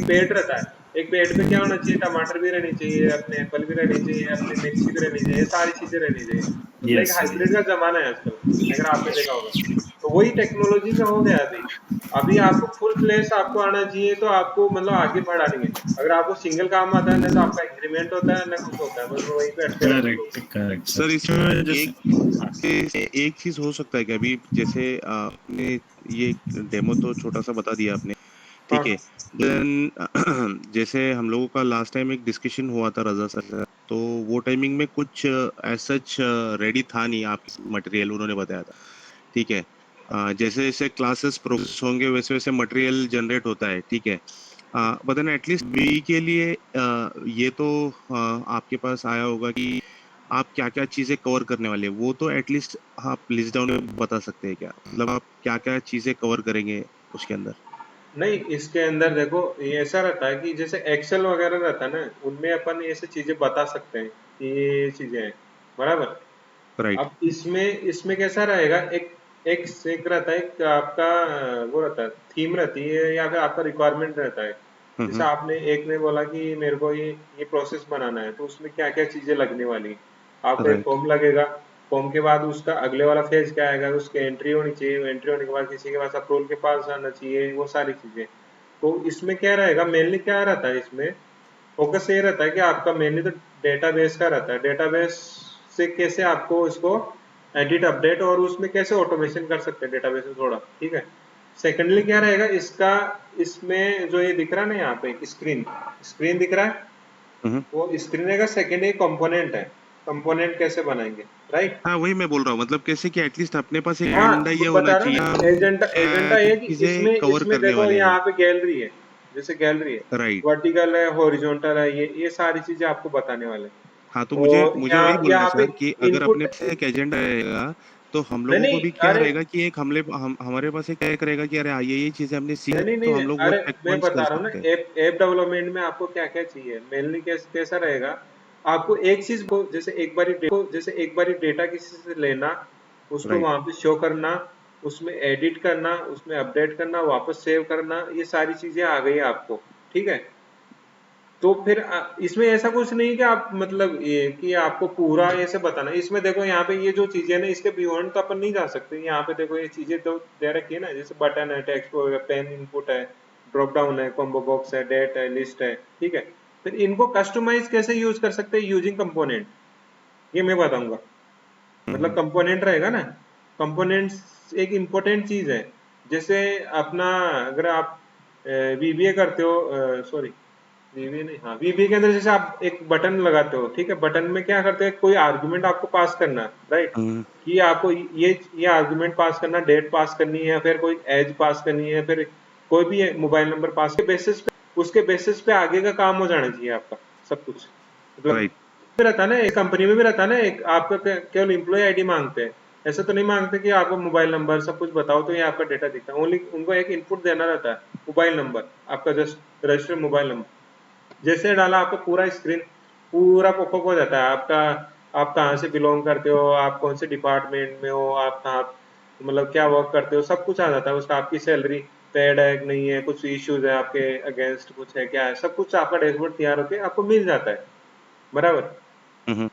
बेड रहता है, एक बेड पे क्या होना चाहिए, टमाटर भी रहनी चाहिए, अपने एप्पल भी रहनी चाहिए, अपनी मिर्ची भी रहनी चाहिए, सारी चीजें रहनी चाहिए, मतलब एक यस सर। हाइब्रिड का जमाना है आजकल, अगर आपने देखा होगा। तो वही टेक्नोलॉजी में हो गया अभी। अभी आपको फुल फ्लेश आपको आना चाहिए, तो आपको मतलब आगे बढ़ाएंगे। अगर आपको सिंगल काम आता है ना, तो आपका इंक्रीमेंट होता है ना, कुछ होता है, बस वहीं पे अटके रहते हैं लोग। करेक्ट करेक्ट सर इसमें जैसे। एक चीज हो सकता है कि अभी जैसे आपने ये डेमो तो छोटा सा बता दिया आपने, हाँ ठीक है। देन जैसे हम लोगों का लास्ट टाइम एक डिस्कशन हुआ था रजा सर, तो वो टाइमिंग में कुछ एज सच रेडी था नहीं, आपकी मटेरियल उन्होंने बताया था, ठीक है। जैसे जैसे क्लासेस प्रोग्रेस होंगे वैसे वैसे मटेरियल जनरेट होता है, ठीक है। बट एटलीस्ट बी के लिए ये तो आपके पास आया होगा कि आप क्या क्या चीजें कवर करने वाले हैं, वो तो एटलीस्ट आप लिस्ट डाउन में बता सकते हैं क्या, मतलब आप क्या क्या चीजें कवर करेंगे उसके अंदर। नहीं, इसके अंदर देखो ये ऐसा रहता है कि जैसे एक्सेल वगैरह रहता है ना, उनमें अपन ऐसे चीजें बता सकते हैं कि ये चीजें हैं, बराबर। राइट। अब इसमें इसमें कैसा रहेगा, एक एक एक रहता है, एक आपका वो रहता है, थीम रहती है या फिर आपका रिक्वायरमेंट रहता है। जैसे आपने एक ने बोला कि मेरे को ये प्रोसेस बनाना है, तो उसमें क्या क्या चीजें लगने वाली हैं। आपको एक राइट। फॉर्म लगेगा, फॉर्म के बाद उसका अगले वाला फेज क्या आएगा, उसकी एंट्री होनी चाहिए, एंट्री होने के बाद किसी के पास अप्रूवल के पास आना चाहिए, वो सारी चीजें। तो इसमें क्या रहेगा, मेनली क्या रहता है इसमें, फोकस ये रहता है कि आपका मेनली तो डेटाबेस का रहता है, डेटाबेस से कैसे आपको इसको एडिट अपडेट और उसमें कैसे ऑटोमेशन कर सकते हैं डेटाबेस में थोड़ा, ठीक है। सेकेंडली क्या रहेगा इसका, इसमें जो ये दिख रहा है ना यहाँ पे स्क्रीन, स्क्रीन दिख रहा है, हम्म। वो स्क्रीन का सेकेंड एक कंपोनेंट है, कंपोनेंट कैसे बनाएंगे, राइट। हाँ, वही मैं बोल रहा हूँ, मतलब कैसे कि एटलीस्ट अपने पास एक हाँ, एजेंडा ये वो होना बता रहा चाहिए, हूँ हम ना, एजेंडा, एजेंडा क्या ये है कि चीजें इसमें कवर इसमें करने देखो वाले हैं। यहाँ पे गैलरी है, जैसे गैलरी है, राइट। वर्टिकल है, हॉरिजॉन्टल है, ये सारी चीजें आपको बताने वाले हैं। हाँ, तो मुझे और मुझे वही यहाँ बोलना है यहाँ पे सर कि अगर अपने इनपुट, पास एक एजेंडा रहेगा तो हम नहीं लोगों को नहीं, भी क्या अरे रहेगा कि एक हमारे पास एक रहेगा कि अरे हाँ, ये चीजें हमने सीखी नहीं है, नहीं तो नहीं, हम लोग वो अरे चेक मैं पॉइंट्स कर बता रहा हूँ ना, सकते हैं। ऐप डेवलपमेंट में आपको क्या क्या चाहिए मेनली, कैसा रहेगा, आपको एक चीज को जैसे एक बारी डेटा किसी से लेना, उसको राइट। वहां पे शो करना, उसमें एडिट करना, उसमें अपडेट करना, वापस सेव करना, ये सारी चीजें आ गई आपको, ठीक है। तो फिर इसमें ऐसा कुछ नहीं कि आप मतलब ये कि आपको पूरा ऐसे बताना, इसमें देखो यहाँ पे ये जो चीजें है ना, इसके बियॉन्ड तो अपन नहीं जा सकते। यहाँ पे देखो ये चीजें तो दे रखी है ना, जैसे बटन है, टेक्स्ट है, पेन इनपुट है, ड्रॉप डाउन है, कॉम्बो बॉक्स है, डेट है, लिस्ट है, ठीक है। फिर इनको कस्टमाइज कैसे यूज कर सकते हैं यूजिंग कंपोनेंट, ये मैं बताऊंगा। मतलब कंपोनेंट रहेगा ना, कंपोनेंट्स एक इम्पोर्टेंट चीज है। जैसे अपना अगर आप वीबीए करते हो, सॉरी वीबीए नहीं, हाँ वीबीए के अंदर जैसे आप एक बटन लगाते हो, ठीक है, बटन में क्या करते हैं, कोई आर्गुमेंट आपको पास करना है, राइट, कि आपको ये आर्गुमेंट पास करना, डेट पास करनी है, फिर कोई एज पास करनी है, फिर कोई भी मोबाइल नंबर पास के बेसिस पे, उसके बेसिस पे आगे का काम हो जाना चाहिए आपका सब कुछ। मतलब राइट। भी रहता है ना, एक कंपनी में भी रहता है ना, एक आपका केवल एम्प्लॉय आईडी मांगते हैं, ऐसा तो नहीं मांगते कि आपको मोबाइल नंबर सब कुछ बताओ तो ये आपका डेटा दिखता है, ओनली उनको एक इनपुट देना रहता है, मोबाइल नंबर, आपका जस्ट रजिस्टर्ड मोबाइल नंबर। जैसे डाला आपका पूरा स्क्रीन पूरा पॉपअप हो जाता है आपका, आप कहाँ से बिलोंग करते हो, आप कौन से डिपार्टमेंट में हो, आप कहाँ मतलब क्या वर्क करते हो, सब कुछ आ जाता है उसका, आपकी सैलरी पेड है कि नहीं है, कुछ इश्यूज है आपके अगेंस्ट, कुछ है क्या है, सब कुछ आपका डैशबोर्ड तैयार होकर आपको मिल जाता है, बराबर।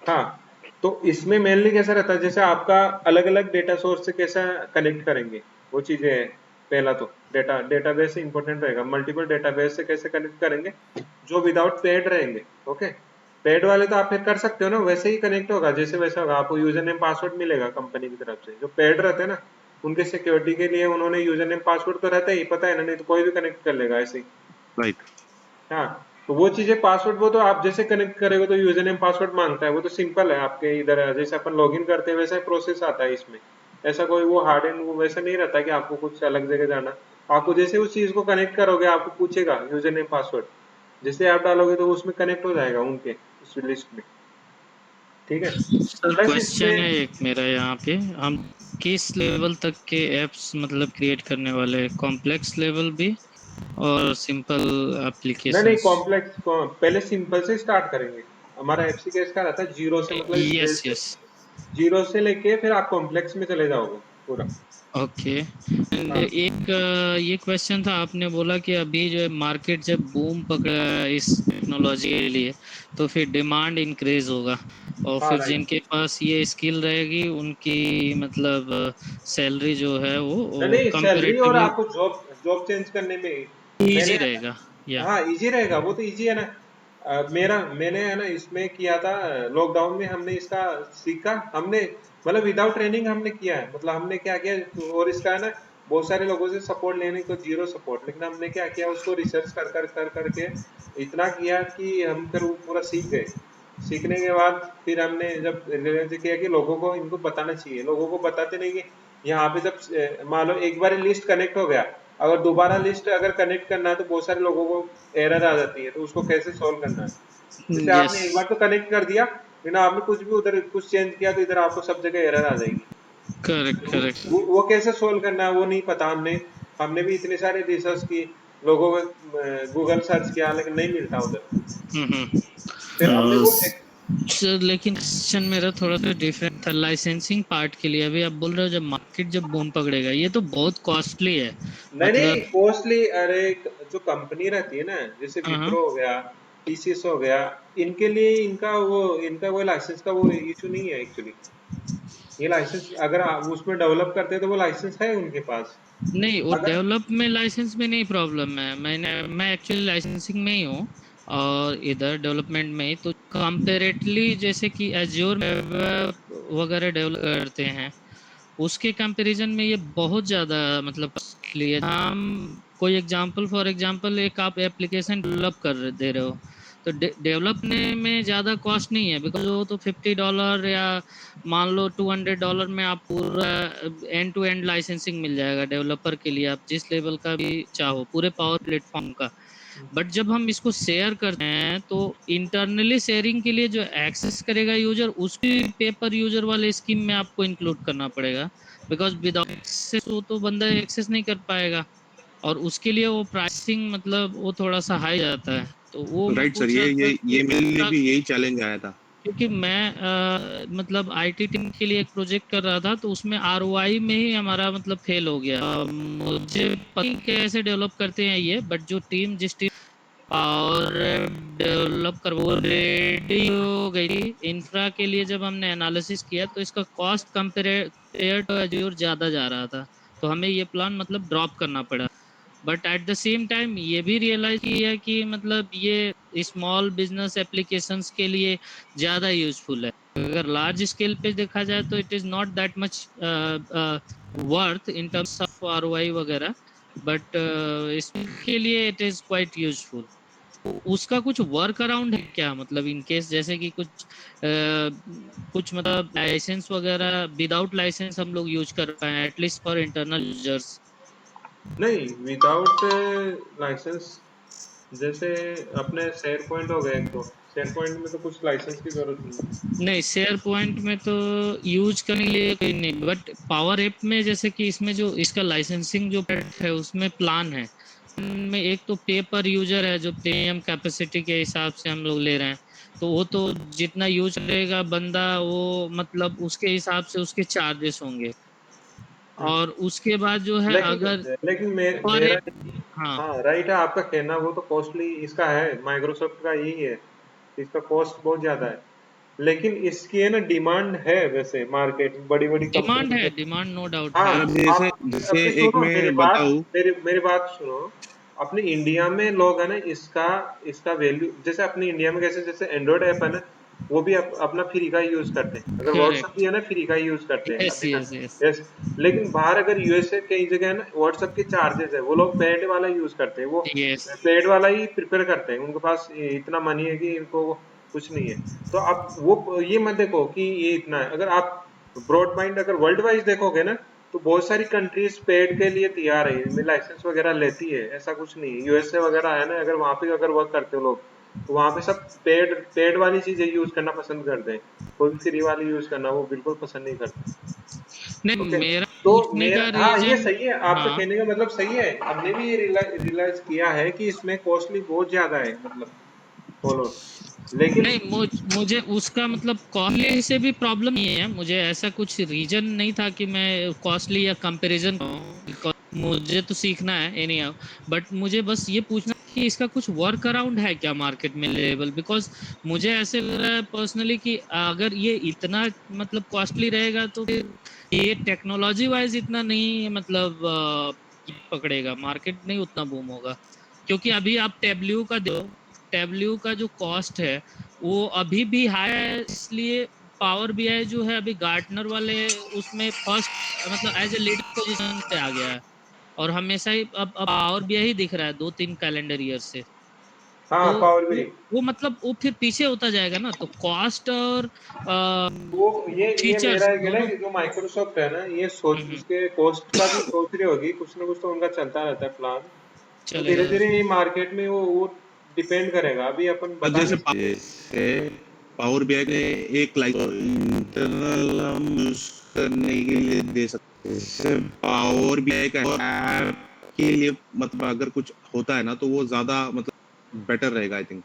हाँ, तो इसमें मेनली कैसा रहता है, जैसे आपका अलग अलग डेटा सोर्स से कैसा कनेक्ट करेंगे, वो चीजें है। पहला तो डेटाबेस से इंपॉर्टेंट रहेगा, मल्टीपल डेटाबेस से कैसे कनेक्ट करेंगे, जो विदाउट पेड रहेंगे, ओके। पेड वाले तो आप फिर कर सकते हो ना, वैसे ही कनेक्ट होगा, जैसे वैसा होगा, आपको यूजर नेम पासवर्ड मिलेगा कंपनी की तरफ से। जो पेड रहते हैं ना, उनके सिक्योरिटी के लिए उन्होंने यूजर नेम पासवर्ड तो रहता ही, पता है ना, नहीं तो कोई भी कनेक्ट कर लेगा ऐसे ही। राइट। हाँ, तो वो चीजें पासवर्ड वो तो आप जैसे कनेक्ट करेगा तो यूजर नेम पासवर्ड मांगता है, वो तो सिंपल है, आपके इधर जैसे अपन लॉगिन करते हैं वैसा ही प्रोसेस आता है इसमें। ऐसा कोई वो हार्ड एंड वो वैसा नहीं रहता कि आपको कुछ अलग जगह जाना। आपको जैसे उस चीज को कनेक्ट करोगे आपको पूछेगा यूजर नेम पासवर्ड, जैसे आप डालोगे तो उसमें कनेक्ट हो जाएगा उनके उस लिस्ट में, ठीक है। सर प्लस क्वेश्चन है इसमें एक मेरा यहाँ पे, हम किस लेवल तक के एप्स मतलब क्रिएट करने वाले हैं, कॉम्प्लेक्स लेवल भी और सिंपल नहीं एप्लीकेशंस? कॉम्प्लेक्स, पहले सिंपल से स्टार्ट करेंगे। हमारा एफसी केस का रहता है जीरो से, मतलब यस जैसे यस। जीरो से लेके फिर आप कॉम्प्लेक्स में चले जाओगे पूरा। ओके। एंड हाँ एक ये क्वेश्चन था, आपने बोला कि अभी जो है मार्केट जब बूम पकड़ा है इस टेक्नोलॉजी के लिए, तो फिर डिमांड इंक्रीज होगा, और हाँ फिर राइट। जिनके पास ये स्किल रहेगी उनकी मतलब सैलरी जो है नहीं वो नहीं, सैलरी और कंपैरेटिवली आपको जॉब जॉब चेंज करने में मैंने, इजी रहेगा या? हाँ इजी रहेगा, वो तो इजी है ना। मैंने है ना इसमें किया था, लॉकडाउन में हमने इसका सीखा, हमने मतलब विदाउट ट्रेनिंग हमने किया है, मतलब हमने क्या किया, और इसका है ना बहुत सारे लोगों से सपोर्ट लेने को जीरो सपोर्ट, लेकिन हमने क्या किया उसको रिसर्च कर करके इतना किया कि हम फिर वो पूरा सीख गए। सीखने के बाद फिर हमने जब रियलाइज किया कि लोगों को इनको बताना चाहिए, लोगों को बताते नहीं कि यहाँ पे जब मान लो एक बार लिस्ट कनेक्ट हो गया, अगर दोबारा लिस्ट अगर कनेक्ट करना है तो बहुत सारे लोगों को एरर आ जाती है, तो उसको कैसे सॉल्व करना है। जैसे यस। आपने एक बार तो कनेक्ट कर दिया, लेकिन आपने कुछ भी उधर कुछ चेंज किया तो इधर आपको सब जगह एरर आ जाएगी। करेक्ट तो करेक्ट। वो कैसे सोल्व करना है वो नहीं पता हमने, हमने भी इतनी सारी रिसर्च की, लोगों को गूगल सर्च किया लेकिन नहीं मिलता उधर। फिर हमने वो सर लेकिन क्वेश्चन मेरा थोड़ा सा डिफरेंट था लाइसेंसिंग पार्ट के लिए। अभी आप बोल रहे हो जब मार्केट जब बूम पकड़ेगा, ये तो बहुत कॉस्टली है नहीं नहीं मतलब। कॉस्टली, अरे जो कंपनी रहती है ना, जैसे हाँ विप्रो हो गया, टीसीएस हो गया, इनके लिए इनका वो लाइसेंस का वो इशू नहीं है एक्चुअली। ये लाइसेंस अगर आप उसमें डेवलप करते हैं तो वो लाइसेंस है उनके पास। नहीं, वो अगर डेवलप में लाइसेंस में नहीं प्रॉब्लम है। मैं एक्चुअली लाइसेंसिंग में ही हूँ और इधर डेवलपमेंट में ही। तो कंपेरेटली जैसे कि एज्योर वगैरह डेवलप करते हैं, उसके कंपैरिजन में ये बहुत ज़्यादा मतलब costly है। हम कोई एग्जांपल फॉर एग्जांपल एक आप एप्लीकेशन डेवलप कर दे रहे हो, तो डेवलपने में ज़्यादा कॉस्ट नहीं है, बिकॉज वो तो $50 या मान लो $200 में आप पूरा एंड टू एंड लाइसेंसिंग मिल जाएगा डेवलपर के लिए, आप जिस लेवल का भी चाहो पूरे पावर प्लेटफॉर्म का। बट जब हम इसको शेयर करते हैं तो इंटरनली शेयरिंग के लिए जो एक्सेस करेगा यूजर, उसकी पे पर यूजर वाले स्कीम में आपको इंक्लूड करना पड़ेगा, बिकॉज विदाउट एक्सेस वो तो बंदा एक्सेस नहीं कर पाएगा, और उसके लिए वो प्राइसिंग मतलब वो थोड़ा सा हाई जाता है। तो वो मैं राइट सर, पूछ रहा था कि ये मेरे लिए उसका, भी यही चैलेंज आया था। क्योंकि मैं मतलब आईटी टीम के लिए एक प्रोजेक्ट कर रहा था, तो उसमें आरओआई में ही हमारा मतलब फेल हो गया। मुझे पता नहीं कैसे डेवलप करते हैं ये, बट जो टीम जिस टीम और डेवलप कर वो रेडी हो गई थी इंफ्रा के लिए, जब हमने एनालिसिस किया तो इसका कॉस्ट कंपेयर टू एज्योर ज़्यादा जा रहा था, तो हमें ये प्लान मतलब ड्रॉप करना पड़ा। But at the same time ये भी रियलाइज किया कि मतलब ये स्मॉल बिजनेस एप्लीकेशंस के लिए ज़्यादा यूजफुल है। अगर लार्ज स्केल पे देखा जाए तो it is not that much worth in terms of ROI वगैरह, बट इसके लिए इट इज़ क्वाइट यूजफुल। उसका कुछ वर्क अराउंड है क्या, मतलब इन केस जैसे कि कुछ मतलब लाइसेंस वगैरह विदाउट लाइसेंस हम लोग यूज कर पाए एटलीस्ट फॉर इंटरनल यूजर्स? नहीं, विदाउट लाइसेंस, जैसे अपने शेयर पॉइंट हो गए एक, तो शेयर पॉइंट में तो कुछ लाइसेंस की जरूरत नहीं है। नहीं, शेयर पॉइंट में तो यूज करने के लिए कोई नहीं, बट पावर ऐप में जैसे कि इसमें जो इसका लाइसेंसिंग जो है उसमें प्लान है, में एक तो पे पर यूजर है जो प्रीमियम कैपेसिटी के हिसाब से हम लोग ले रहे हैं, तो वो तो जितना यूज करेगा बंदा वो मतलब उसके हिसाब से उसके चार्जेस होंगे। हम्म। और उसके बाद जो है अगर लेकिन लेकिन पर मेरा, एक, हाँ हाँ राइट है आपका कहना, वो तो कॉस्टली इसका है, माइक्रोसॉफ्ट का यही है, इसका कॉस्ट बहुत ज्यादा है। लेकिन इसकी है ना डिमांड है, वैसे मार्केट में बड़ी बड़ी डिमांड कंपनी। है, डिमांड नो डाउट हाँ, है। अब जैसे आप जैसे अपने एक सुनो मेरी मैं बात, बताऊं। मेरी बात सुनो। अपने इंडिया में लोग है ना इसका इसका वैल्यू, जैसे अपने इंडिया में कैसे जैसे एंड्रॉइड ऐप है ना, वो भी अपना फ्री का यूज करते हैं, अगर व्हाट्सएप करेक्ट, भी है ना फ्री का यूज करते हैं यस अभी तक। Yes yes. यस। लेकिन बाहर अगर यूएसए कई जगह है ना व्हाट्सएप के चार्जेस है, वो लोग पेड वाला यूज करते हैं, वो यस, पेड वाला ही प्रिपेयर करते हैं, उनके पास इतना मनी है कि इनको कुछ नहीं है। तो आप वो ये मत देखो कि ये इतना है, अगर आप ब्रॉड माइंड अगर वर्ल्ड वाइज देखोगे ना, तो बहुत सारी कंट्रीज पेड के लिए तैयार है, इनमें लाइसेंस वगैरह लेती है, ऐसा कुछ नहीं है। यूएसए वगैरह है ना, अगर वहां पे अगर वर्क करते हो लोग, तो वहां पे सब पेड पेड वाली चीजें यूज करना पसंद करते हैं, कोई फ्री वाली यूज करना वो बिल्कुल पसंद नहीं करते। नहीं ओके। मेरा तो पूछने मेरा, का हाँ ये रीजन, सही है, आपका हाँ कहने का मतलब सही है, हमने भी ये रियलाइज किया है कि इसमें कॉस्टली बहुत ज्यादा है, मतलब बोलो, लेकिन नहीं, मुझे उसका मतलब कॉस्टली से भी प्रॉब्लम नहीं है, मुझे ऐसा कुछ रीजन नहीं था कि मैं कॉस्टली या कंपैरिजन, मुझे तो सीखना है एनी हाउ। बट मुझे बस ये पूछना है कि इसका कुछ वर्क अराउंड है क्या मार्केट में लेवल, बिकॉज मुझे ऐसे लग रहा है पर्सनली कि अगर ये इतना मतलब कॉस्टली रहेगा तो फिर ये टेक्नोलॉजी वाइज इतना नहीं मतलब पकड़ेगा, मार्केट नहीं उतना बूम होगा। क्योंकि अभी आप टेबल्यू का दो, टेबल्यू का जो कॉस्ट है वो अभी भी हाई है, इसलिए पावर बीआई जो है अभी गार्टनर वाले उसमें फर्स्ट मतलब एज ए लीडर पोजीशन पे आ गया है, और हमेशा ही अब पावर बीआई ही दिख रहा है 2-3 कैलेंडर ईयर से। हाँ तो पावर भी, वो मतलब वो फिर पीछे होता जाएगा ना, तो कॉस्ट और वो ये मेरा फीचर्स है ना दोनों। कि जो माइक्रोसॉफ्ट है ना, ये सोच हम्म, इसके कॉस्ट का भी सोच रही होगी, कुछ ना कुछ तो उनका चलता रहता है प्लान। तो चलेगा धीरे सर। धीरे ये मार्केट में वो डिपेंड करेगा, अभी अपन अब बता जैसे नहीं सकते। पावर बीआई ने एक लाइक इंटरनल हम यूज करने के लिए दे सकते हैं। जैसे पावर बीआई का ऐप के लिए मतलब अगर कुछ होता है ना तो वो ज्यादा मतलब बेटर रहेगा आई थिंक।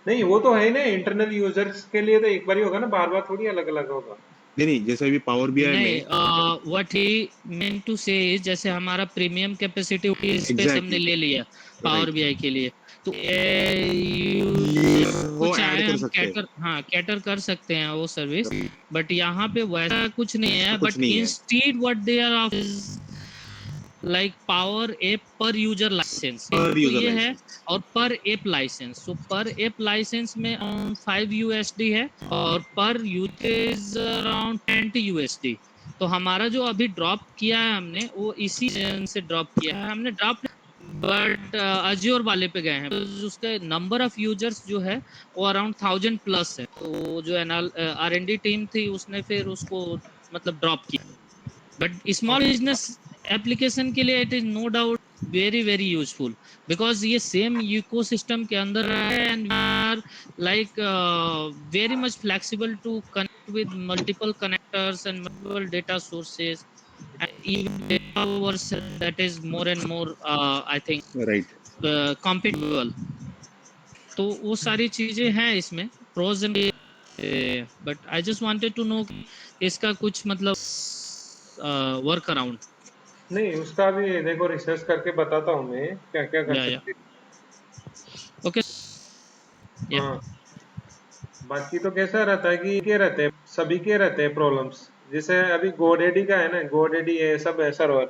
नहीं वो तो है ना, इंटरनल यूजर्स के लिए तो एक बार ही होगा ना, बार बार थोड़ी अलग अलग होगा। नहीं जैसे अभी पावर बीआई नहीं, में व्हाट ही मेंट टू से इज जैसे हमारा प्रीमियम कैपेसिटी स्पेस हमने एग्जैक्टली ले लिया पावर राइट बीआई के लिए, तो वो कुछ ऐड है कर हम सकते हैं, कैटर कर सकते हैं वो सर्विस, बट यहाँ पे वैसा कुछ नहीं है। कुछ बट नहीं है instead what they are of like Power App पर यूजर लाइसेंस पर तो यूजर ये है, लाइसेंस। और पर एप लाइसेंस, तो पर एप लाइसेंस में अराउंड 5 यूएसडी है और पर यूजेज अराउंड 10 यूएसडी। तो हमारा जो अभी ड्रॉप किया है हमने वो इसी से ड्रॉप किया है, हमने ड्रॉप बट अज्योर वाले पे गए हैं, तो उसके नंबर ऑफ यूजर्स जो है वो अराउंड 1000+ है, तो जो R&D टीम थी उसने फिर उसको मतलब ड्रॉप किया। बट स्मॉल बिजनेस एप्लीकेशन के लिए it is no doubt very very useful, because ये सेम इकोसिस्टम के अंदर है and we are like very much flexible to connect with multiple connectors and multiple data sources and even data that is more and more I think right compatible। तो वो सारी चीजें हैं इसमें pros and, but I just wanted to know इसका कुछ मतलब work around. नहीं उसका भी देखो रिसर्च करके बताता हूँ मैं क्या क्या कर या सकते ओके हैं। या हाँ बाकी तो कैसा रहता है कि के रहते हैं सभी के रहते हैं प्रॉब्लम्स। जैसे अभी गोडेडी का है ना, गोडेडी है सब है सर्वर,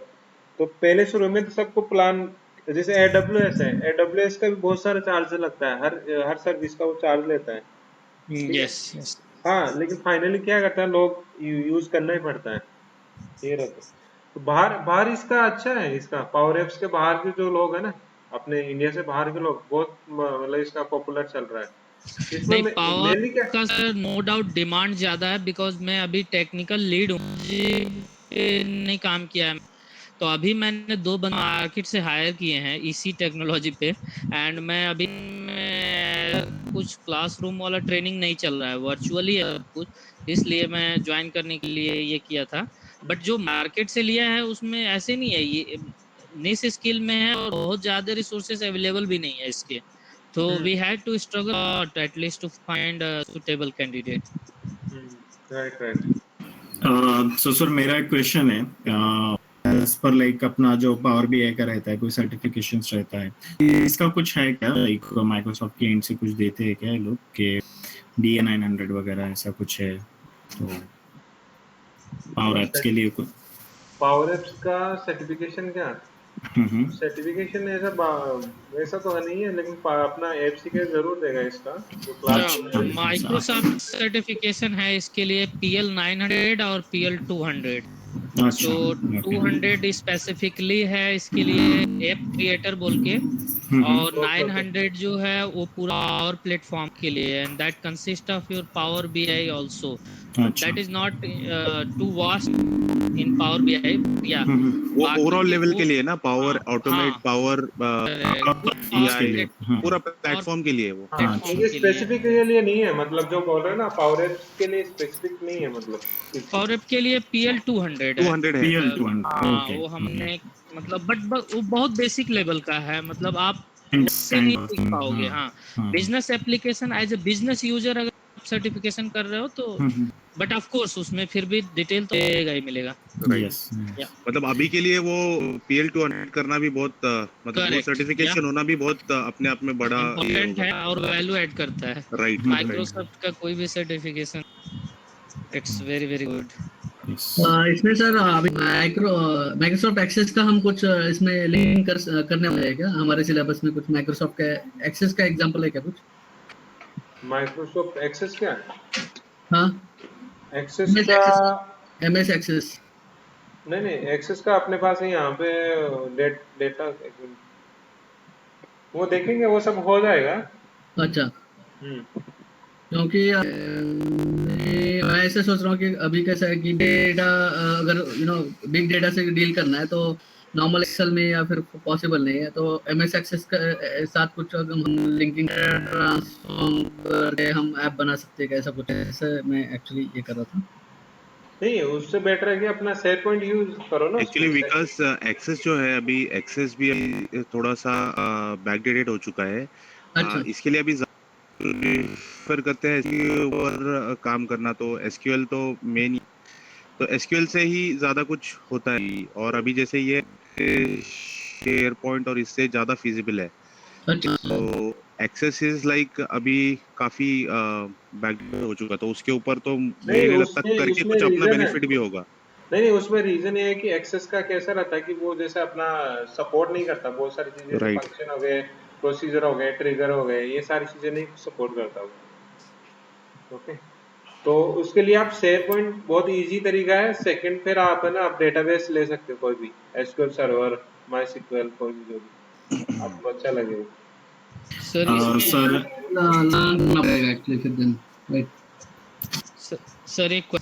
तो पहले शुरू में तो सबको प्लान, जैसे AWS है, AWS का भी बहुत सारा चार्ज लगता है, हर सर्विस का वो चार्ज लेता है, ठीक है। यस यस हाँ लेकिन फाइनली क्या करता है, लोग यूज करना ही पड़ता है, ये रहता है। तो बाहर बाहर इसका अच्छा है, इसका पावर एप्स के बाहर के जो लोग है ना, अपने इंडिया से बाहर के लोग बहुत मतलब इसका पॉपुलर चल रहा है इसमें नहीं, पावर मेनली क्या। का सर नो डाउट डिमांड ज्यादा है, बिकॉज मैं अभी टेक्निकल लीड हूँ, मुझे नहीं काम किया है, तो अभी मैंने 2 बंदे मार्केट से हायर किए हैं इसी टेक्नोलॉजी पे, एंड मैं अभी कुछ क्लासरूम वाला ट्रेनिंग नहीं चल रहा है, वर्चुअली है सब कुछ, इसलिए मैं ज्वाइन करने के लिए ये किया था। बट जो मार्केट से लिया है उसमें ऐसे नहीं है, ये निश स्किल में है और बहुत ज्यादा रिसोर्सेज अवेलेबल भी नहीं है इसके, तो we had to struggle at least to find suitable candidate. Right right. So sir मेरा एक क्वेश्चन है, एज पर लाइक अपना जो पावर बीआई का रहता है कोई सर्टिफिकेशंस रहता है, इसका कुछ है क्या, लाइक माइक्रोसॉफ्ट के एंड से कुछ देते हैं क्या ये लोग के DA900 वगैरह ऐसा कुछ है, तो पावर एप्स के लिए कुछ? पावर एप्स का सर्टिफिकेशन क्या, सर्टिफिकेशन ऐसा वैसा तो नहीं है, लेकिन अपना एफसी के जरूर देगा इसका जो क्लास। माइक्रोसॉफ्ट सर्टिफिकेशन है इसके लिए PL900 और PL200। सो 200 स्पेसिफिकली है इसके लिए ऐप क्रिएटर बोल के, और 900 जो है वो पूरा और प्लेटफॉर्म के लिए, and that consist of your power BI also, that is not too vast in power BI या वो ओवरऑल लेवल के लिए ना, पावर ऑटोमेट पावर बीआई पूरा प्लेटफॉर्म के लिए वो। ये स्पेसिफिक के लिए नहीं है, मतलब जो बोल रहे हैं ना पावर एप्स के लिए स्पेसिफिक नहीं है, मतलब पावर एप के लिए PL200 है, 200 है PL200 वो हमने मतलब बट वो बहुत बेसिक लेवल का है, मतलब आप उससे नहीं सीख पाओगे। हाँ, business application as a business user अगर आप सर्टिफिकेशन कर रहे हो तो, बट ऑफ कोर्स उसमें फिर भी डिटेल तो मिलेगा ही मिलेगा। मतलब अभी के लिए वो PL200 करना भी बहुत मतलब वो सर्टिफिकेशन होना भी बहुत अपने आप में बड़ा इम्पोर्टेंट है और वैल्यू ऐड करता है। राइट माइक्रोसॉफ्ट का कोई भी certification it's very very good. इसमें सर अभी माइक्रोसॉफ्ट एक्सेस का हम कुछ इसमें लिंक करने वाले हैं क्या, हमारे सिलेबस में कुछ माइक्रोसॉफ्ट का एक्सेस का एग्जांपल है क्या कुछ? माइक्रोसॉफ्ट एक्सेस क्या? हाँ एक्सेस का MS एक्सेस नहीं एक्सेस का अपने पास है यहाँ पे डेटा वो देखेंगे, वो सब हो जाएगा। अच्छा, क्योंकि मैं ऐसे सोच रहा हूँ कि अभी कैसा है कि डेटा अगर बिग डेटा से डील करना है तो नॉर्मल एक्सेल में या फिर पॉसिबल नहीं है, तो MS एक्सेस के साथ कुछ अगर हम लिंकिंग ट्रांसफॉर्म करके हम ऐप बना सकते हैं, ऐसा कुछ ऐसा मैं एक्चुअली ये कर रहा था। नहीं, उससे बेटर है कि अपना शेयर पॉइंट यूज करो ना एक्चुअली उसमें। विकास एक्सेस जो है अभी एक्सेस भी अभी थोड़ा सा बैकडेटेड हो चुका है। अच्छा इसके लिए अभी प्रेफर करते हैं SQL पर काम करना, तो SQL तो मेन, तो SQL से ही ज्यादा कुछ होता है। और अभी जैसे ये शेयर पॉइंट और इससे ज्यादा फिजिबल है, अच्छा तो एक्सेस इज लाइक अभी काफी बैकडेटेड हो चुका, तो उसके ऊपर तो मुझे नहीं, नहीं लगता उसमें करके उसमें कुछ अपना रीजन है। बेनिफिट भी होगा। नहीं, उसमें रीजन ये है कि एक्सेस का कैसा रहता है कि वो जैसे अपना सपोर्ट नहीं करता बहुत सारी चीजें, जैसे राइट। फंक्शन हो गए, प्रोसीजर हो गए, ट्रिगर हो गए, ये सारी चीजें नहीं सपोर्ट करता वो। ओके, तो उसके लिए आप शेयर पॉइंट बहुत इजी तरीका है। सेकंड, फिर आप है ना आप डेटाबेस ले सकते हो, कोई भी SQL सर्वर, MySQL, कोई भी जो भी आपको अच्छा लगे वो। सर इसमें सर लर्न करना पड़ेगा एक्चुअली फिर दिन, राइट। सर एक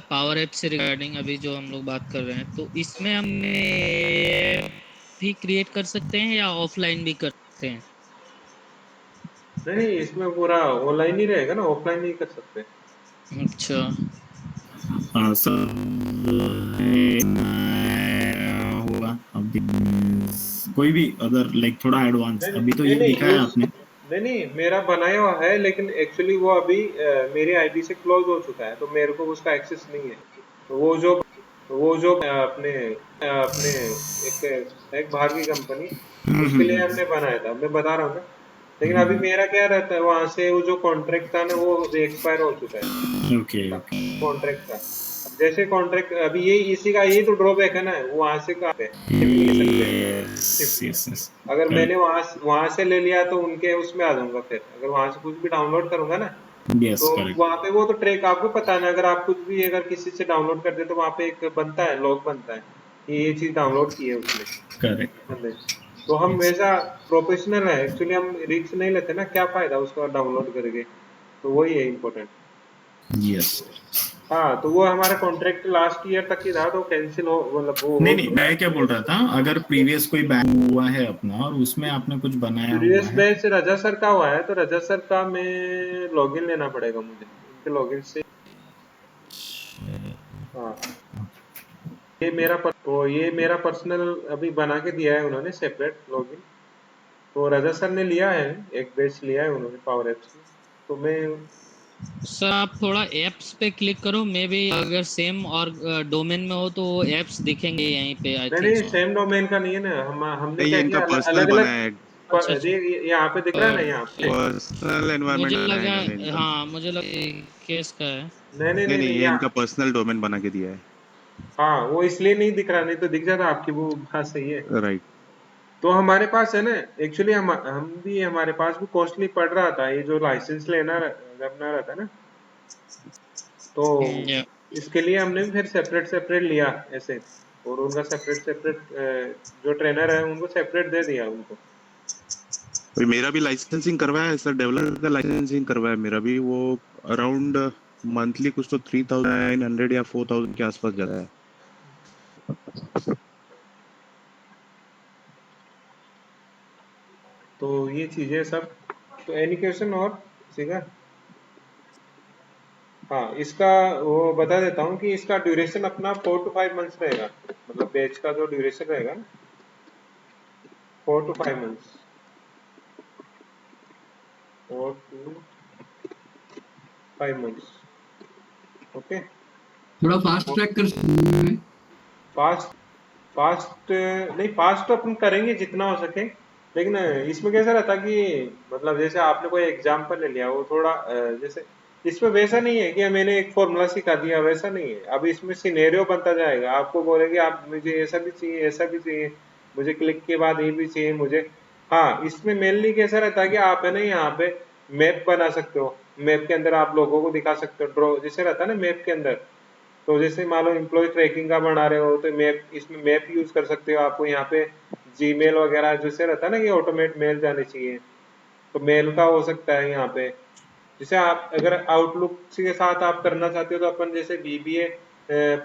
पावर ऐप से रिगार्डिंग अभी जो हम लोग बात कर रहे हैं, तो इसमें हमें भी क्रिएट कर सकते हैं या ऑफलाइन भी कर सकते हैं? नहीं, इसमें पूरा ऑनलाइन ही रहेगा ना, ऑफलाइन नहीं कर सकते। अच्छा। सर होगा अभी कोई भी अदर लाइक थोड़ा एडवांस, नहीं अभी तो नहीं ये नहीं, दिखाया आपने। नहीं मेरा बनाया हुआ है, लेकिन एक्चुअली वो अभी मेरी आईडी से क्लोज हो चुका है, तो मेरे को उसका एक्सेस नहीं है। तो वो जो अपने अपने एक एक बाहर की कंपनी, उसके लिए हमने बनाया था, मैं बता रहा हूँ ना। लेकिन अभी मेरा क्या रहता है, वहां से वो जो कॉन्ट्रैक्ट था ना वो एक्सपायर हो चुका है ओके ओके। कॉन्ट्रैक्ट का। अब जैसे कॉन्ट्रैक्ट अभी ये इसी का यही तो ड्रॉबैक है ना, वो वहां से कहाँ पे एप्लीकेशन पे यस शिफ्ट। यस यस अगर मैंने करेक्ट। वहां से ले लिया तो उनके उसमें आ जाऊंगा, फिर अगर वहां से कुछ भी डाउनलोड करूंगा ना, यस तो करेक्ट वहां पे वो तो ट्रैक आपको पता है ना, अगर आप कुछ भी अगर किसी से डाउनलोड करते तो वहां पे एक बनता है, लॉग बनता है कि ये चीज डाउनलोड की है उसने करेक्ट। बंदे। तो हम यस वैसा प्रोफेशनल है एक्चुअली, हम रिस्क नहीं लेते ना, क्या फायदा उसका डाउनलोड करके। तो वही है इम्पोर्टेंट। यस। हाँ, तो वो हमारा कॉन्ट्रैक्ट लास्ट ईयर तक ही था, तो कैंसिल हो मतलब वो नहीं हो नहीं, चुका मैं क्या बोल है। रहा था, अगर प्रीवियस कोई बैन हुआ है अपना और उसमें आपने कुछ बनाया हुआ प्रीवियस है तो। बैच रजा सर का हुआ है, तो रजा सर का मैं लॉगिन लेना पड़ेगा मुझे, उनके लॉगिन से। हाँ, ये मेरा पर्सनल अभी बना के दिया है उन्होंने सेपरेट लॉगिन। तो रजा सर ने लिया है, एक बैच लिया है उन्होंने पावर एप्स में। तो मैं सर आप थोड़ा एप्स पे क्लिक करो, मे भी अगर सेम और डोमेन में हो तो वो एप्स दिखेंगे यहीं पे, आई नहीं थिंक नहीं, सो। सेम डोमेन का नहीं है ना, हमने नहीं, ये क्या इनका किया, पर्सनल अलग बना अलग। है, अच्छा अच्छा। यहाँ पे दिख रहा है ना, यहाँ पे। पर्सनल मुझे एनवायरनमेंट बना है लगा, इन्होंने इनका। हाँ मुझे लगा केस का है। नहीं नहीं नहीं नहीं नहीं, नहीं, ये इनका यहाँ। पर्सनल डोमेन बना के दिया है। हाँ, वो इसलिए नहीं दिख रहा, नहीं तो दिख जाता आपकी, वो बात सही है। राइट। तो हमारे पास है ना, एक्चुअली हम भी, हमारे पास भी कॉस्टली पड़ रहा था ये जो लाइसेंस करना रहता है ना। तो या इसके लिए हमने भी फिर सेपरेट सेपरेट लिया ऐसे, और उनका सेपरेट सेपरेट जो ट्रेनर है उनको सेपरेट दे दिया उनको। अभी मेरा भी लाइसेंसिंग करवाया है सर, डेवलपर का लाइसेंसिंग करवाया है मेरा भी, वो अराउंड मंथली कुछ तो 3,900 या 4,000 के आसपास जाता है। तो ये चीजें सब। तो एनी क्वेश्चन और किसी का? हाँ, इसका वो बता देता हूँ कि इसका ड्यूरेशन अपना 4 to 5 मंथ्स रहेगा, मतलब बैच का जो ड्यूरेशन रहेगा ना, 4 to 5 months. 4 to 5 months. Okay. थोड़ा फास्ट ट्रैक कर सकते हैं। फास्ट फास्ट नहीं, फास्ट तो अपन करेंगे जितना हो सके, लेकिन इसमें कैसा रहता कि मतलब जैसे आपने कोई एग्जाम्पल ले लिया, वो थोड़ा जैसे इसमें वैसा नहीं है कि मैंने एक फॉर्मूला सिखा दिया, वैसा नहीं है। अब इसमें सिनेरियो बनता जाएगा, आपको बोलेंगे आप मुझे ऐसा भी चाहिए, ऐसा भी चाहिए, मुझे क्लिक के बाद ये भी चाहिए मुझे। हाँ, इसमें मेनली कैसा रहता है कि आप है ना यहाँ पे मैप बना सकते हो, मैप के अंदर आप लोगों को दिखा सकते हो, ड्रॉ जैसे रहता है ना मैप के अंदर। तो जैसे मान लो एम्प्लॉय ट्रैकिंग का बना रहे हो, तो मैप, इसमें मैप यूज कर सकते हो। आपको यहाँ पे जीमेल वगैरह जैसे रहता है ना कि ऑटोमेट मेल जाने चाहिए, तो मेल का हो सकता है यहाँ पे। जैसे आप अगर आउटलुक के साथ आप करना चाहते हो, तो अपन जैसे बीबीए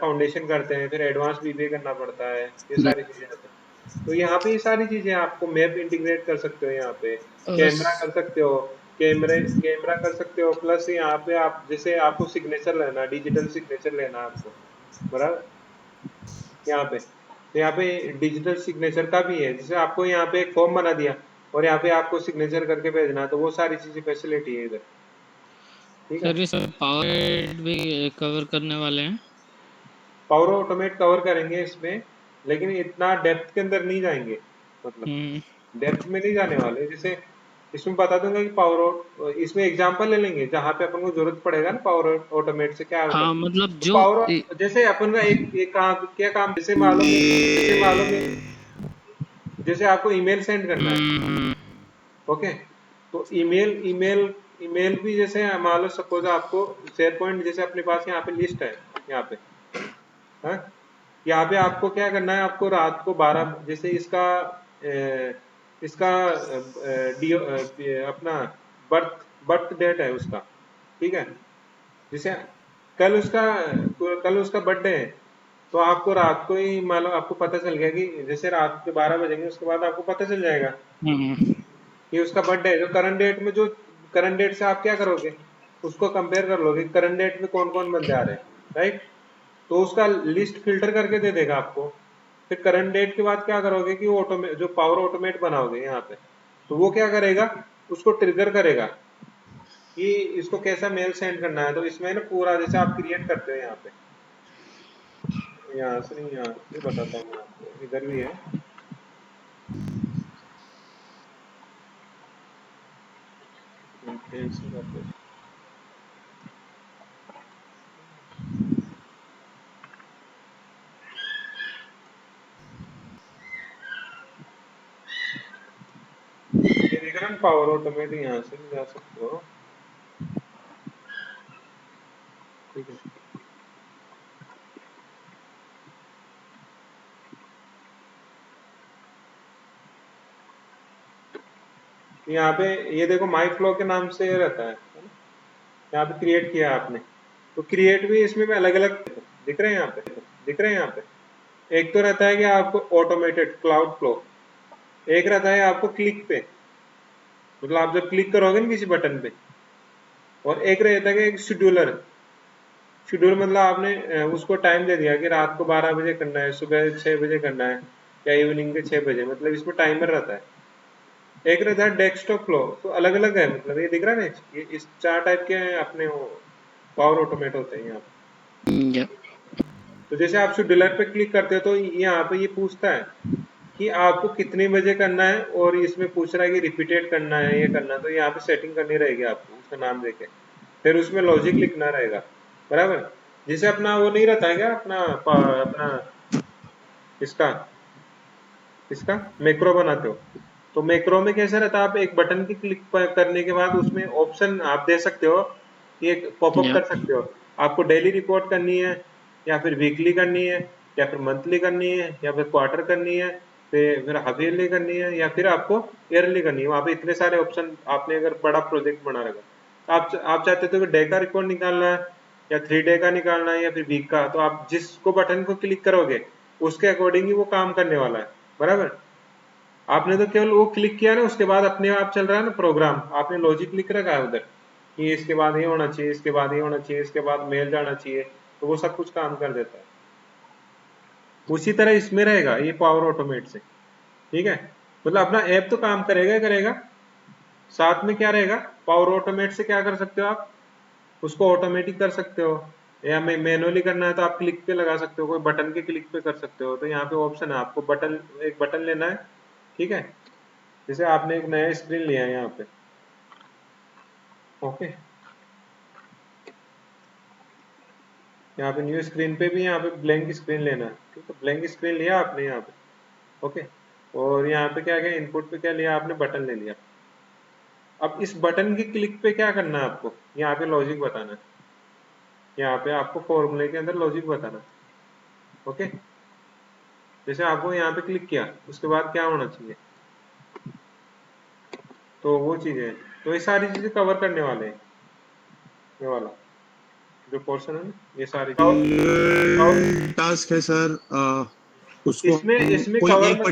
फाउंडेशन करते हैं, फिर एडवांस बीबीए करना पड़ता है, ये सारी चीजें रहती हैं। तो यहाँ पे ये सारी चीजें आपको मैप इंटीग्रेट कर सकते हो, यहाँ पे कैमरा कर सकते हो। कैमरा कर सकते हो, प्लस यहाँ पे आप जैसे आपको सिग्नेचर लेना, डिजिटल सिग्नेचर लेना है आपको, बराबर। यहाँ पे तो यहाँ पे डिजिटल सिग्नेचर का भी है, जैसे आपको यहाँ पे एक फॉर्म बना दिया और यहाँ पे आपको सिग्नेचर करके भेजना है, तो वो सारी चीजें फैसिलिटी है इधर, ठीक है। सर ये सब पावर भी कवर करने वाले हैं। पावर ऑटोमेट कवर करेंगे इसमें, लेकिन इतना डेप्थ के अंदर नहीं जाएंगे, मतलब डेप्थ में नहीं जाने वाले। जैसे इसमें बता दूंगा कि पावर, इसमें एग्जांपल ले लेंगे जहां पे अपन को जरूरत पड़ेगा ना पावर ऑटोमेट से क्या होता है। हाँ मतलब तो जो पावर जैसे अपन का एक काम, क्या काम, जैसे मालूम है जैसे आपको ईमेल सेंड करना है, ओके, तो ईमेल भी जैसे मान लो सपोज आपको शेयर पॉइंट, जैसे अपने पास यहाँ पे लिस्ट है, यहाँ पे हाँ, यहाँ पे आपको क्या करना है, आपको रात को 12, जैसे इसका अपना बर्थ डेट है उसका, ठीक है, जैसे कल उसका बर्थडे है, तो आपको रात को ही मान लो आपको पता चल गया कि जैसे रात के 12 बजेंगे, उसके बाद आपको पता चल जाएगा कि उसका बर्थडे है। जो करंट डेट से आप क्या करोगे, उसको कंपेयर कर लोगे करंट डेट में कौन कौन बंदे आ रहे हैं, राइट। तो उसका लिस्ट फिल्टर करके दे देगा आपको। फिर करंट डेट के बाद क्या करोगे कि जो पावर ऑटोमेट बनाओगे यहाँ पे, तो वो क्या करेगा, उसको ट्रिगर करेगा कि इसको कैसा मेल सेंड करना है। तो इसमें ना पूरा जैसे आप क्रिएट करते हो यहाँ पे, यहाँ से नहीं, यहाँ से बताता हूँ मैं आपको, इधर भी है। ये देख रहे हैं पावर ऑटोमेट, यहाँ से भी जा सकते हो, ठीक है। यहाँ पे ये देखो माई फ्लो के नाम से ये रहता है, यहाँ पे क्रिएट किया आपने, तो क्रिएट भी इसमें भी अलग अलग दिख रहे हैं, यहाँ पे एक तो रहता है कि आपको ऑटोमेटेड क्लाउड फ्लो, एक रहता है आपको क्लिक पे, मतलब आप जब क्लिक करोगे ना किसी बटन पे, और एक रहता है कि एक शेड्यूलर मतलब आपने उसको टाइम दे दिया कि रात को 12 बजे करना है, सुबह 6 बजे करना है, या इवनिंग के 6 बजे, मतलब इसमें टाइमर रहता है। एक रहता है डेस्कटॉप फ्लो, तो अलग अलग है, मतलब ये दिख रहा है ना, ये इस 4 टाइप के अपने पावर ऑटोमेट होते हैं यहाँ पे। तो जैसे आप शेड्यूलर पे क्लिक करते हो तो यहाँ पे ये पूछता है कि आपको कितने बजे करना है, और इसमें पूछ रहा है कि रिपीटेड करना है, ये करना, तो यहाँ पे सेटिंग करनी रहेगी आपको उसका नाम देके, फिर उसमें लॉजिक लिखना रहेगा, बराबर। जैसे अपना वो नहीं रहता है क्या, अपना इसका मैक्रो बनाते हो, तो मैक्रो में कैसा रहता है, आप एक बटन की क्लिक करने के बाद उसमें ऑप्शन आप दे सकते हो, एक पॉपअप कर सकते हो, आपको डेली रिपोर्ट करनी है, या फिर वीकली करनी है, या फिर मंथली करनी है, या फिर क्वार्टर करनी है, फिर हाफ ईयरली करनी है, या फिर आपको ईयरली करनी है। वहाँ पे इतने सारे ऑप्शन, आपने अगर बड़ा प्रोजेक्ट बना रखा, आप चाहते हो कि डे का रिकॉर्ड निकालना है, या 3 डे का निकालना है, या फिर वीक का, तो आप जिसको बटन को क्लिक करोगे उसके अकॉर्डिंग ही वो काम करने वाला है, बराबर। आपने तो केवल वो क्लिक किया ना, उसके बाद अपने आप चल रहा है ना प्रोग्राम, आपने लॉजिक लिख रखा है उधर कि इसके बाद ये होना चाहिए, इसके बाद ये होना चाहिए, इसके बाद मेल जाना चाहिए, तो वो सब कुछ काम कर देता है। उसी तरह इसमें रहेगा ये पावर ऑटोमेट से, ठीक है, मतलब अपना ऐप तो काम करेगा, साथ में क्या रहेगा, पावर ऑटोमेट से क्या कर सकते हो आप, उसको ऑटोमेटिक कर सकते हो, या मैनुअली करना है तो आप क्लिक पे लगा सकते हो, कोई बटन के क्लिक पे कर सकते हो। तो यहाँ पे ऑप्शन है, आपको एक बटन लेना है, ठीक है, जैसे आपने एक नया स्क्रीन लिया है यहाँ पे, ओके, यहाँ पे न्यू स्क्रीन पे भी यहाँ पे ब्लैंक स्क्रीन लेना है, ठीक है, ब्लैंक स्क्रीन लिया आपने यहाँ पे, ओके, और यहाँ पे क्या इनपुट पे क्या लिया आपने, बटन ले लिया। अब इस बटन की क्लिक पे क्या करना है आपको, यहाँ पे लॉजिक बताना है, यहाँ पे आपको फॉर्मूले के अंदर लॉजिक बताना है, ओके। जैसे आपको यहाँ पे क्लिक किया, उसके बाद क्या होना चाहिए, तो वो चीजें, तो ये सारी चीजें कवर करने वाले हैं, ये वाला जो पोर्शन है ना, ये सारी टास्क है सर, उसको इसमें कोई कवर एक मतलब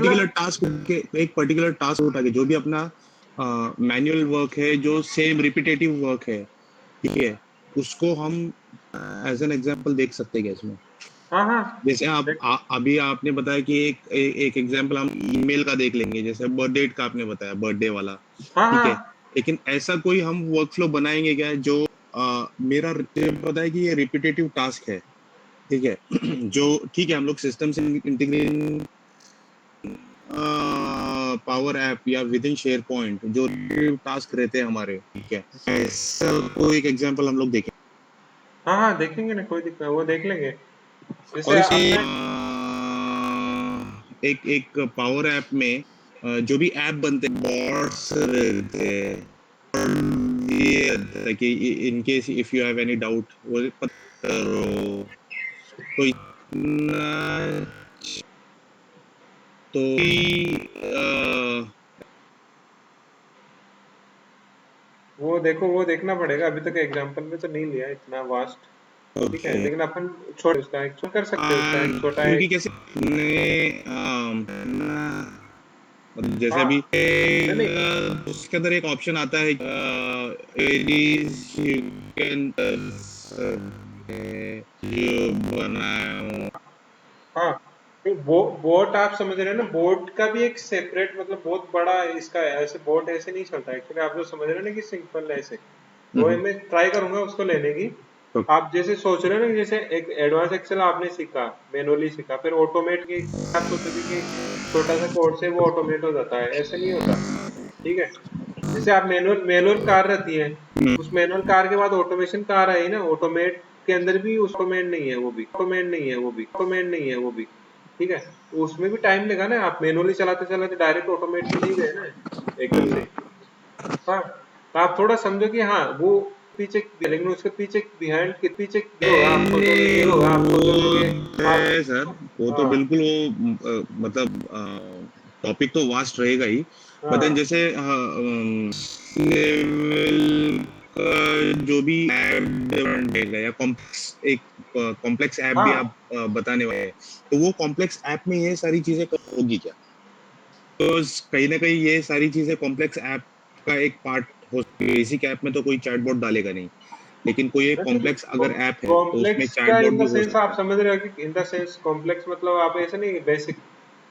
पर्टिकुलर टास्क उठा के जो भी अपना मैनुअल वर्क है, जो सेम रिपीटेटिव वर्क है, ठीक है, उसको हम एज एन एग्जांपल देख सकते हैं इसमें। हाँ हाँ जैसे देख अभी आपने बताया कि एक एग्जांपल हम ईमेल का देख लेंगे, जैसे बर्थडे का आपने बताया, बर्थडे वाला, हाँ ठीक है। हाँ लेकिन ऐसा कोई हम वर्कफ्लो बनाएंगे क्या जो मेरा मुझे पता है कि ये रिपीटेटिव टास्क है, ठीक है, जो ठीक है हम लोग सिस्टम से इंटीग्रेट पावर ऐप या विद इन शेयर पॉइंट जो टास्क रहते हैं हमारे, ठीक है, ऐसा कोई एक एग्जांपल हम लोग देखें। हाँ हाँ देखेंगे ना, कोई दिक्कत, वो देख लेंगे। जैसे और इसे आपने एक एक पावर ऐप में जो भी ऐप बनते हैं, बॉट्स रहते हैं, ये रहता है कि in case if you have any doubt वो पता करो, तो इतना तो वो देखो, वो देखना पड़ेगा, अभी तक एग्जांपल में तो नहीं लिया इतना वास्ट। ठीक है, ओके, लेकिन अपन छोड़ उसका एक कर सकते हैं, उसका एक छोटा क्योंकि एक। कैसे ने जैसे हाँ अभी नहीं नहीं उसके अंदर एक ऑप्शन आता है, यू कैन जो बनाया, हाँ, वो बोट आप समझ रहे हैं ना, बोट का भी एक सेपरेट मतलब बहुत बड़ा इसका है, ऐसे बोट ऐसे नहीं चलता एक्चुअली, आप जो समझ रहे हैं ना कि सिंपल ऐसे, वो मैं ट्राई करूंगा उसको लेने की। आप जैसे सोच रहे हैं ना कि जैसे एक एडवांस एक्सेल आपने सीखा, मैनुअली सीखा, फिर ऑटोमेट की आप सोचोगे कि छोटा सा कोड से वो ऑटोमेट हो जाता है, ऐसे नहीं होता। ठीक है, जैसे आप मैनुअल मैनुअल कार रहती है, उस मैनुअल कार के बाद ऑटोमेशन कार आई ना, ऑटोमेट के अंदर भी उस ऑटोमेट नहीं है, वो भी ऑटोमेट नहीं है, वो भी ऑटोमेट नहीं है, वो भी। ठीक है, तो उसमें भी टाइम लगा ना, आप मैनुअली चलाते चलाते डायरेक्ट ऑटोमेट में नहीं गए ना एकदम से। हाँ, तो आप थोड़ा समझो कि हाँ वो पीछे, लेकिन उसके पीछे बिहाइंड के पीछे ये होगा, आप सोचोगे कि आप है सर, वो तो हाँ बिल्कुल वो मतलब टॉपिक तो वास्ट रहेगा ही, बट देन हाँ जैसे लेवल का जो भी ऐप डेवलपमेंट रहेगा या एक कॉम्प्लेक्स ऐप भी आप हाँ बताने वाले हैं, तो वो कॉम्प्लेक्स ऐप में ये सारी चीजें होगी क्या? तो कहीं ना कहीं ये सारी चीजें कॉम्प्लेक्स ऐप का एक पार्ट हो सकती है। बेसिक ऐप में तो कोई चैटबॉट डालेगा नहीं, लेकिन कोई एक नहीं कॉम्प्लेक्स अगर ऐप है तो उसमें कॉम्प्लेक्स का चैटबॉट इन भी द हो सेंस सकता आप है। समझ रहे हो कि इन द सेंस कॉम्प्लेक्स मतलब आप ऐसे नहीं, बेसिक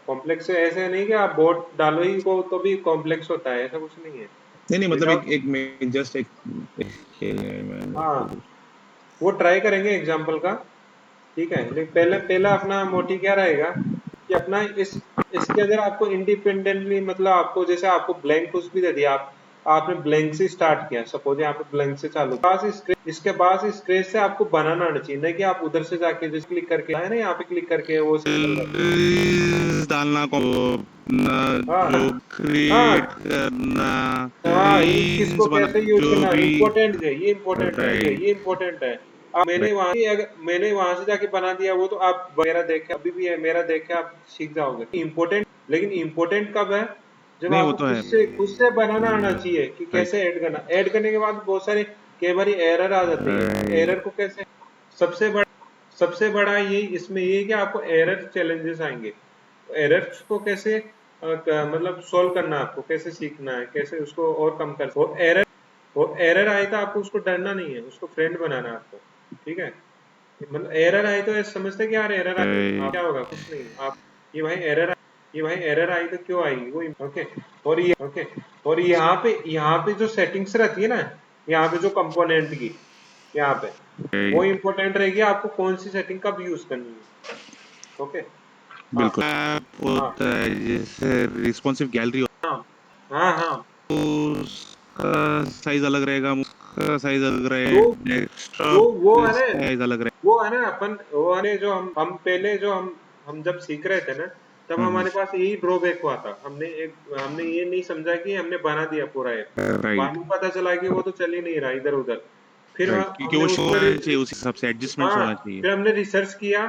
कॉम्प्लेक्स से ऐसे नहीं कि आप बोर्ड डालो ही को तो भी कॉम्प्लेक्स होता है, ऐसा कुछ नहीं है। नहीं नहीं, मतलब विदाउट एक मैं जस्ट हाँ, वो ट्राई करेंगे एग्जाम्पल का। ठीक है, लेकिन पहले पहला अपना मोटिव क्या रहेगा कि अपना इस इसके अंदर आपको इंडिपेंडेंटली मतलब आपको जैसे आपको ब्लैंक कुछ भी दे दिया, आपने ब्लैंक से स्टार्ट किया, सपोज यहाँ पे ब्लैंक से चालू, इसके बाद स्क्रैच से आपको बनाना आना चाहिए, नहीं कि आप उधर से जाके जैसे क्लिक करके है ना, यहाँ पे क्लिक करके वो सिंपल कर दो। डालना को हाँ जो क्रिएट हाँ करना, हाँ, किसको बना कैसे यूज जो करना भी, इम्पोर्टेंट है, ये इम्पोर्टेंट है, राइट ये इम्पोर्टेंट है। अब मैंने वहां से जाके बना दिया, वो तो आप मेरा देख के अभी भी है, मेरा देख के आप सीख जाओगे इम्पोर्टेंट। लेकिन इम्पोर्टेंट कब है, जब नहीं वो आपको तो है, खुद से बनाना आना चाहिए कि राइट कैसे ऐड करना, ऐड करने के बाद बहुत सारे कई बार एरर आ जाते हैं, एरर को कैसे, सबसे बड़ा सबसे बड़ा ये इसमें ये है कि आपको एरर चैलेंजेस आएंगे, एरर्स को कैसे मतलब सोल्व करना है, आपको कैसे सीखना है, कैसे उसको और कम कर, वो एरर आए तो आपको उसको डरना नहीं है, उसको फ्रेंड बनाना है आपको। ठीक है, मतलब एरर आए तो ऐसे समझते कि यार एरर आ गई, आप क्या होगा, कुछ नहीं आप, ये भाई एरर आई तो क्यों आई वो ओके। और यहाँ पे जो सेटिंग्स रहती है ना, यहाँ पे जो कंपोनेंट की, यहाँ पे वो इम्पोर्टेंट रहेगी, आपको कौन सी सेटिंग कब यूज करनी है। ओके। हाँ बिल्कुल ऐप हाँ होता है जैसे रिस्पॉन्सिव गैलरी, हाँ हाँ हाँ, उसका साइज अलग रहेगा, उसका साइज अलग तो रहेगा, वो डेस्कटॉप है ना, साइज अलग रहेगा। वो है ना, जो हम पहले जो हम जब सीख रहे थे ना, तब हमारे पास यही ड्रॉबैक हुआ था, हमने ये नहीं समझा कि हमने बना दिया पूरा ऐप, बाद राइट में पता चला कि वो तो चल ही नहीं रहा इधर उधर। फिर राइट, क्योंकि हमने वो शो उस पर होना चाहिए, उस हिसाब से एडजस्टमेंट्स हाँ, होना चाहिए। फिर हमने रिसर्च किया,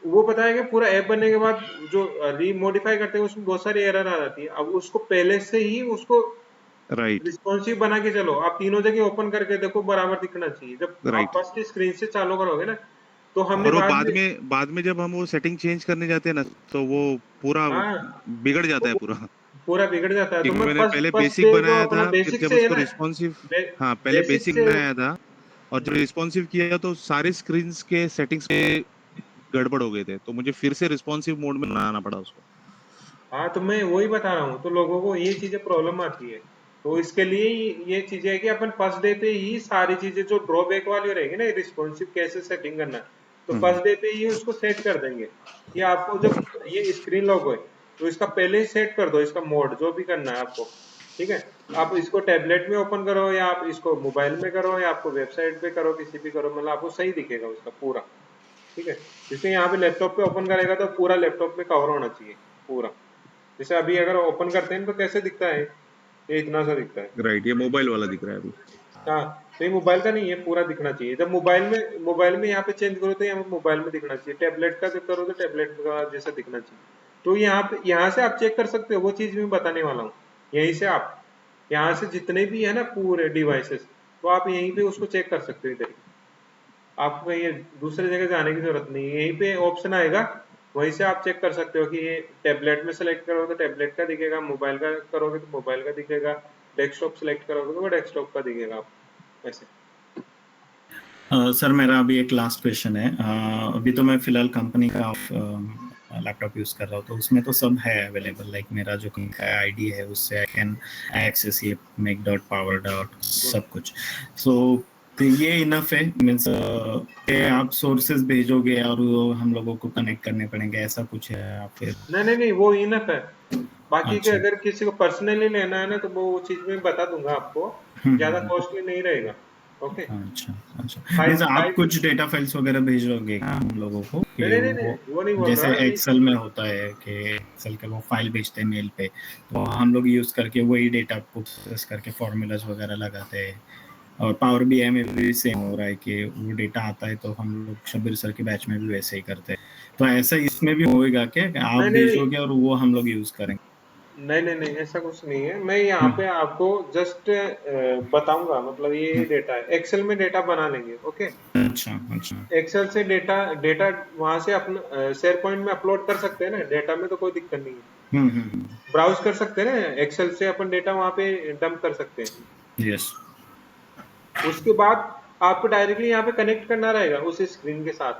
वो पता है कि पूरा ऐप बनने के बाद जो रीमोडिफाई करते हैं उसमें बहुत सारी एरर आ जाती है, अब उसको पहले से ही उसको राइट रिस्पॉन्सिव बना के चलो, आप तीनों जगह ओपन करके देखो, बराबर दिखना चाहिए, जब आप राइट, फर्स्ट स्क्रीन से चालू करोगे ना, तो हमने और वो बाद में बाद में जब हम वो सेटिंग चेंज करने जाते हैं ना, तो वो पूरा हाँ बिगड़ जाता है वो पूरा। पूरा बिगड़ जाता है। तो क्योंकि मैं मैंने फर्स्ट पहले फर्स्ट बेसिक डे जो बनाया अपना था, फिर बेसिक जब से है उसको ना, रिस्पॉन्सिव, बे, हाँ पहले बेसिक बेसिक से बनाया था, और जब रिस्पॉन्सिव किया तो सारे स्क्रीन के सेटिंग्स पे गड़बड़ हो गए थे, तो मुझे फिर से रिस्पॉन्सिव मोड में बनाना पड़ा उसको। हाँ, तो मैं वही बता रहा हूँ, तो लोगों को ये चीजें प्रॉब्लम आती है। तो इसके लिए ये चीजें है कि अपन फर्स्ट डे पे ही सारी चीजें जो ड्रॉबैक वाली रहेगी ना, रिस्पॉन्सिव कैसे सेटिंग करना है, तो फर्स्ट डे पे ही उसको सेट कर देंगे कि आपको जब ये स्क्रीन लॉक होए तो इसका पहले ही सेट कर दो, इसका मोड जो भी करना है आपको। ठीक है, आप इसको टैबलेट में ओपन करो या आप इसको मोबाइल में करो या आपको वेबसाइट पे करो, किसी भी करो, मतलब आपको सही दिखेगा उसका पूरा। ठीक है, जैसे यहाँ पे लैपटॉप पे ओपन करेगा तो पूरा लैपटॉप में कवर होना चाहिए पूरा। जैसे अभी अगर ओपन करते हैं तो कैसे दिखता है, ये इतना सा दिखता है। राइट, ये मोबाइल वाला दिख रहा है अभी। हाँ, तो ये मोबाइल का नहीं है, पूरा दिखना चाहिए। जब मोबाइल में यहाँ पे चेंज करो तो यहाँ पे मोबाइल में दिखना चाहिए, टैबलेट का करो तो टैबलेट का जैसा दिखना चाहिए। तो यहाँ से आप चेक कर सकते हो, वो चीज मैं बताने वाला हूँ। यहीं से आप, यहाँ से जितने भी है ना पूरे डिवाइसेस, तो आप यहीं पे उसको चेक कर सकते हो इधर ही। आपको कहीं दूसरे जगह जाने की जरूरत नहीं है, यहीं पे ऑप्शन आएगा, वहीं से आप चेक कर सकते हो कि ये टैबलेट में सेलेक्ट करोगे तो टैबलेट का दिखेगा, मोबाइल का करोगे तो मोबाइल का दिखेगा, डेस्कटॉप सेलेक्ट करोगे तो वो डेस्कटॉप का दिखेगा आपको ऐसे। सर मेरा अभी एक लास्ट क्वेश्चन है। अभी तो मैं फिलहाल कंपनी का लैपटॉप यूज कर रहा हूँ, तो उसमें तो सब है अवेलेबल, लाइक मेरा जो कंपनी का आईडी है उससे आई कैन एक्सेस ये मेक डॉट पावर डॉट सब कुछ। सो तो ये इनफ है, मीन्स आप सोर्सेज भेजोगे और वो हम लोगों को कनेक्ट करने पड़ेंगे, ऐसा कुछ है या फिर? नहीं, वो इनफ है। बाकी के अच्छा। अगर किसी को पर्सनली लेना है ना, तो वो चीज में बता दूंगा आपको, ज्यादा हम्म। कॉस्टली नहीं रहेगा। ओके, अच्छा अच्छा, मीन्स फाइव आप फाइव कुछ डेटा फाइल्स वगैरह भेजोगे क्या हम लोगों को नहीं कि नहीं नहीं नहीं, वो वो नहीं बोल जैसे रहा ये। एक्सेल में होता है कि एक्सेल के वो फाइल भेजते हैं मेल पे, तो हम लोग यूज करके वही डेटा को प्रोसेस करके फॉर्मूलाज वगैरह लगाते हैं, और पावर बीआई में भी सेम हो रहा है कि वो डेटा आता है तो हम लोग शब्बीर सर के बैच में भी वैसे ही करते हैं। तो ऐसा इसमें भी होएगा क्या कि आप नहीं भेजोगे और वो हम लोग यूज करेंगे? नहीं, ऐसा कुछ नहीं है। मैं यहाँ पे आपको जस्ट बताऊंगा, मतलब ये डेटा है, एक्सेल में डेटा बना लेंगे। ओके, अच्छा अच्छा। एक्सेल से डेटा डेटा वहां से अपना शेयर पॉइंट में अपलोड कर सकते हैं ना, डेटा में तो कोई दिक्कत नहीं है। हम्म। ब्राउज कर सकते हैं ना, एक्सेल से अपन डेटा वहां पे डंप कर सकते हैं। यस। उसके बाद आपको डायरेक्टली यहाँ पे कनेक्ट करना रहेगा उस स्क्रीन के साथ।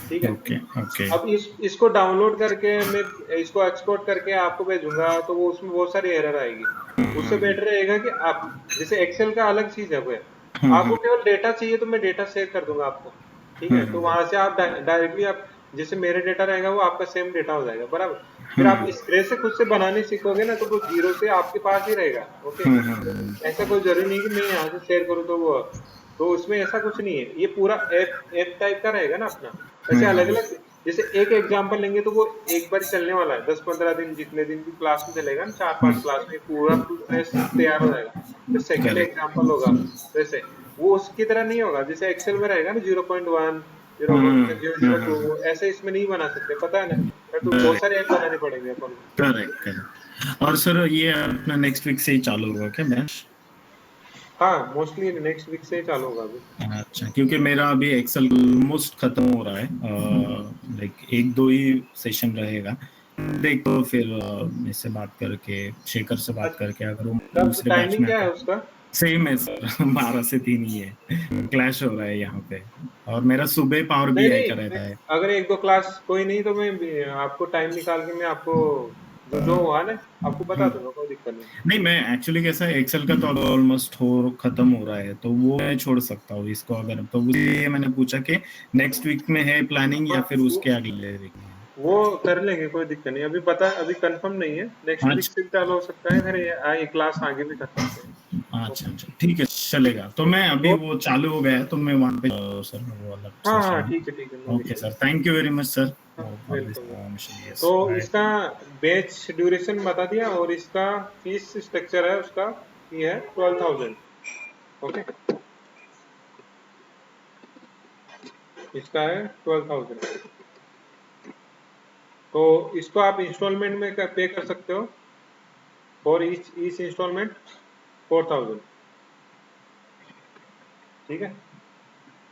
ठीक है, ओके ओके। अब इसको डाउनलोड करके मैं इसको एक्सपोर्ट करके आपको भेजूंगा, तो वो उसमें बहुत सारी एरर आएगी। उससे बेटर रहेगा कि आप, जैसे एक्सेल का अलग चीज है, वो आपको केवल डेटा चाहिए तो मैं डेटा शेयर कर दूंगा आपको। ठीक है, तो वहां से आप डायरेक्टली आप, जैसे मेरे डेटा रहेगा वो आपका सेम डेटा हो जाएगा बराबर। फिर आप स्क्रैच से खुद से बनाने सीखोगे ना, तो वो जीरो से आपके पास ही रहेगा। ओके, ऐसा कोई जरूरी नहीं कि मैं यहाँ से शेयर करूँ तो वो, तो उसमें ऐसा कुछ नहीं है। ये पूरा ऐप टाइप का रहेगा ना अपना, ऐसे अलग अलग। जैसे एक एग्जांपल लेंगे तो वो एक बार चलने वाला है, 10-15 दिन, जितने दिन भी क्लास में चलेगा ना, 4-5 क्लास में पूरा फ्रेश तैयार हो जाएगा। फिर सेकंड करेक्ट। एग्जांपल होगा वैसे, वो उसकी तरह नहीं होगा। जैसे एक्सेल में रहेगा ना 0.1, 0.002, ऐसे इसमें नहीं बना सकते, पता है ना। तो बहुत सारे ऐप बनाने पड़ेंगे अपन को। Correct correct. और सर ये अपना नेक्स्ट वीक से ही चालू होगा क्या बैच? हाँ, मोस्टली नेक्स्ट वीक से चालू होगा अभी। अच्छा, क्योंकि मेरा अभी एक्सेल ऑलमोस्ट खत्म हो रहा है, लाइक एक दो ही सेशन रहेगा। देखो फिर इससे बात करके, शेखर से बात करके, अगर वो कब दूसरे बैच टाइमिंग में क्या आता है है। उसका? सेम है सर 12 से 3 ही है, क्लैश हो रहा है यहाँ पे। और मेरा सुबह पावर नहीं बीआई का नहीं, रहता है। अगर एक दो क्लास कोई नहीं तो मैं आपको टाइम निकाल के मैं आपको जो हुआ ना आपको बता दूंगा, कोई दिक्कत नहीं। नहीं, मैं एक्चुअली कैसा है, एक्सेल का तो ऑलमोस्ट खत्म हो रहा है, तो वो मैं छोड़ सकता हूँ इसको अगर, तो इसलिए मैंने पूछा कि नेक्स्ट वीक में है प्लानिंग या हाँ, फिर उसके अगले वीक में है। वो कर लेंगे, कोई दिक्कत नहीं। अभी पता, अभी कंफर्म नहीं है, नेक्स्ट वीक आज से चालू हो सकता है, फिर एक क्लास आगे भी कर सकते हैं। अच्छा ओके, अच्छा, ठीक है, चलेगा। तो मैं अभी तो वो चालू हो गया है तो मैं वहाँ पे सर वो अलग हाँ सेशन हाँ, में। ठीक है, no okay issue. Sir, thank you very much sir हाँ, फॉर दिस वेलकम। इन्फॉर्मेशन। तो यस, बाय। इसका बैच ड्यूरेशन बता दिया, और इसका फीस स्ट्रक्चर है उसका, ये है 12,000। ओके, इसका है 12,000। तो इसको आप इंस्टॉलमेंट में पे कर सकते हो, और ईच इंस्टॉलमेंट 4,000। ठीक है,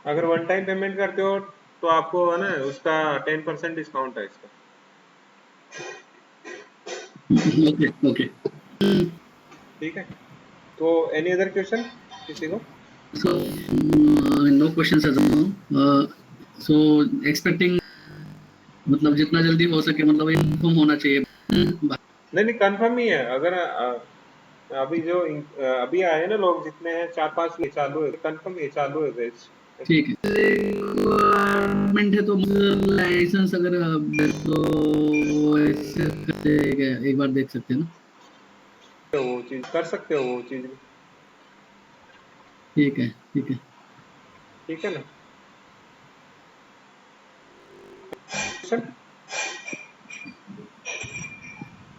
अगर वन टाइम पेमेंट करते हो तो आपको है ना उसका 10% डिस्काउंट है इसका। Okay okay. ठीक है, तो एनी अदर क्वेश्चन किसी को? So no questions as of now. So expecting मतलब जितना जल्दी हो सके मतलब इन्फॉर्म होना चाहिए। नहीं कंफर्म ही है। अगर अभी जो अभी आए ना लोग जितने हैं 4-5 ये चालू है, कंफर्म ये चालू है बैच। ठीक है, रिक्वायरमेंट है तो लाइसेंस अगर तो ऐसे करते एक बार देख सकते हैं ना। वो चीज कर सकते हो, वो चीज भी ठीक है, ठीक है, ठीक है ना।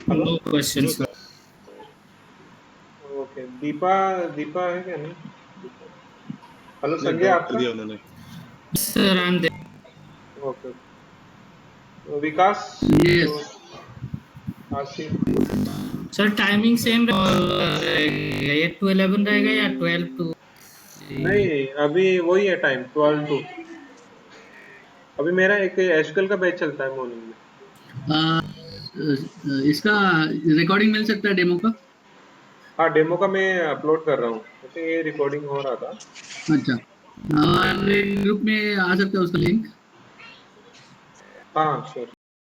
Hello, no questions. Okay, Deepa Deepa है क्या? नहीं, हेलो नहीं, संजय ड्रॉप कर आपका? दिया उन्होंने। Sir I am okay, Vikas yes Asif? Sir timing same 8 to 11 रहेगा या 12 to? नहीं, अभी वही है टाइम 12 टू। अभी मेरा एक एसक्यूएल का बैच चलता है मॉर्निंग में। इसका रिकॉर्डिंग मिल सकता है डेमो का? हाँ, डेमो का मैं अपलोड कर रहा हूँ, जैसे ये रिकॉर्डिंग हो रहा था। अच्छा, ग्रुप में आ सकता है उसका लिंक? हाँ श्योर।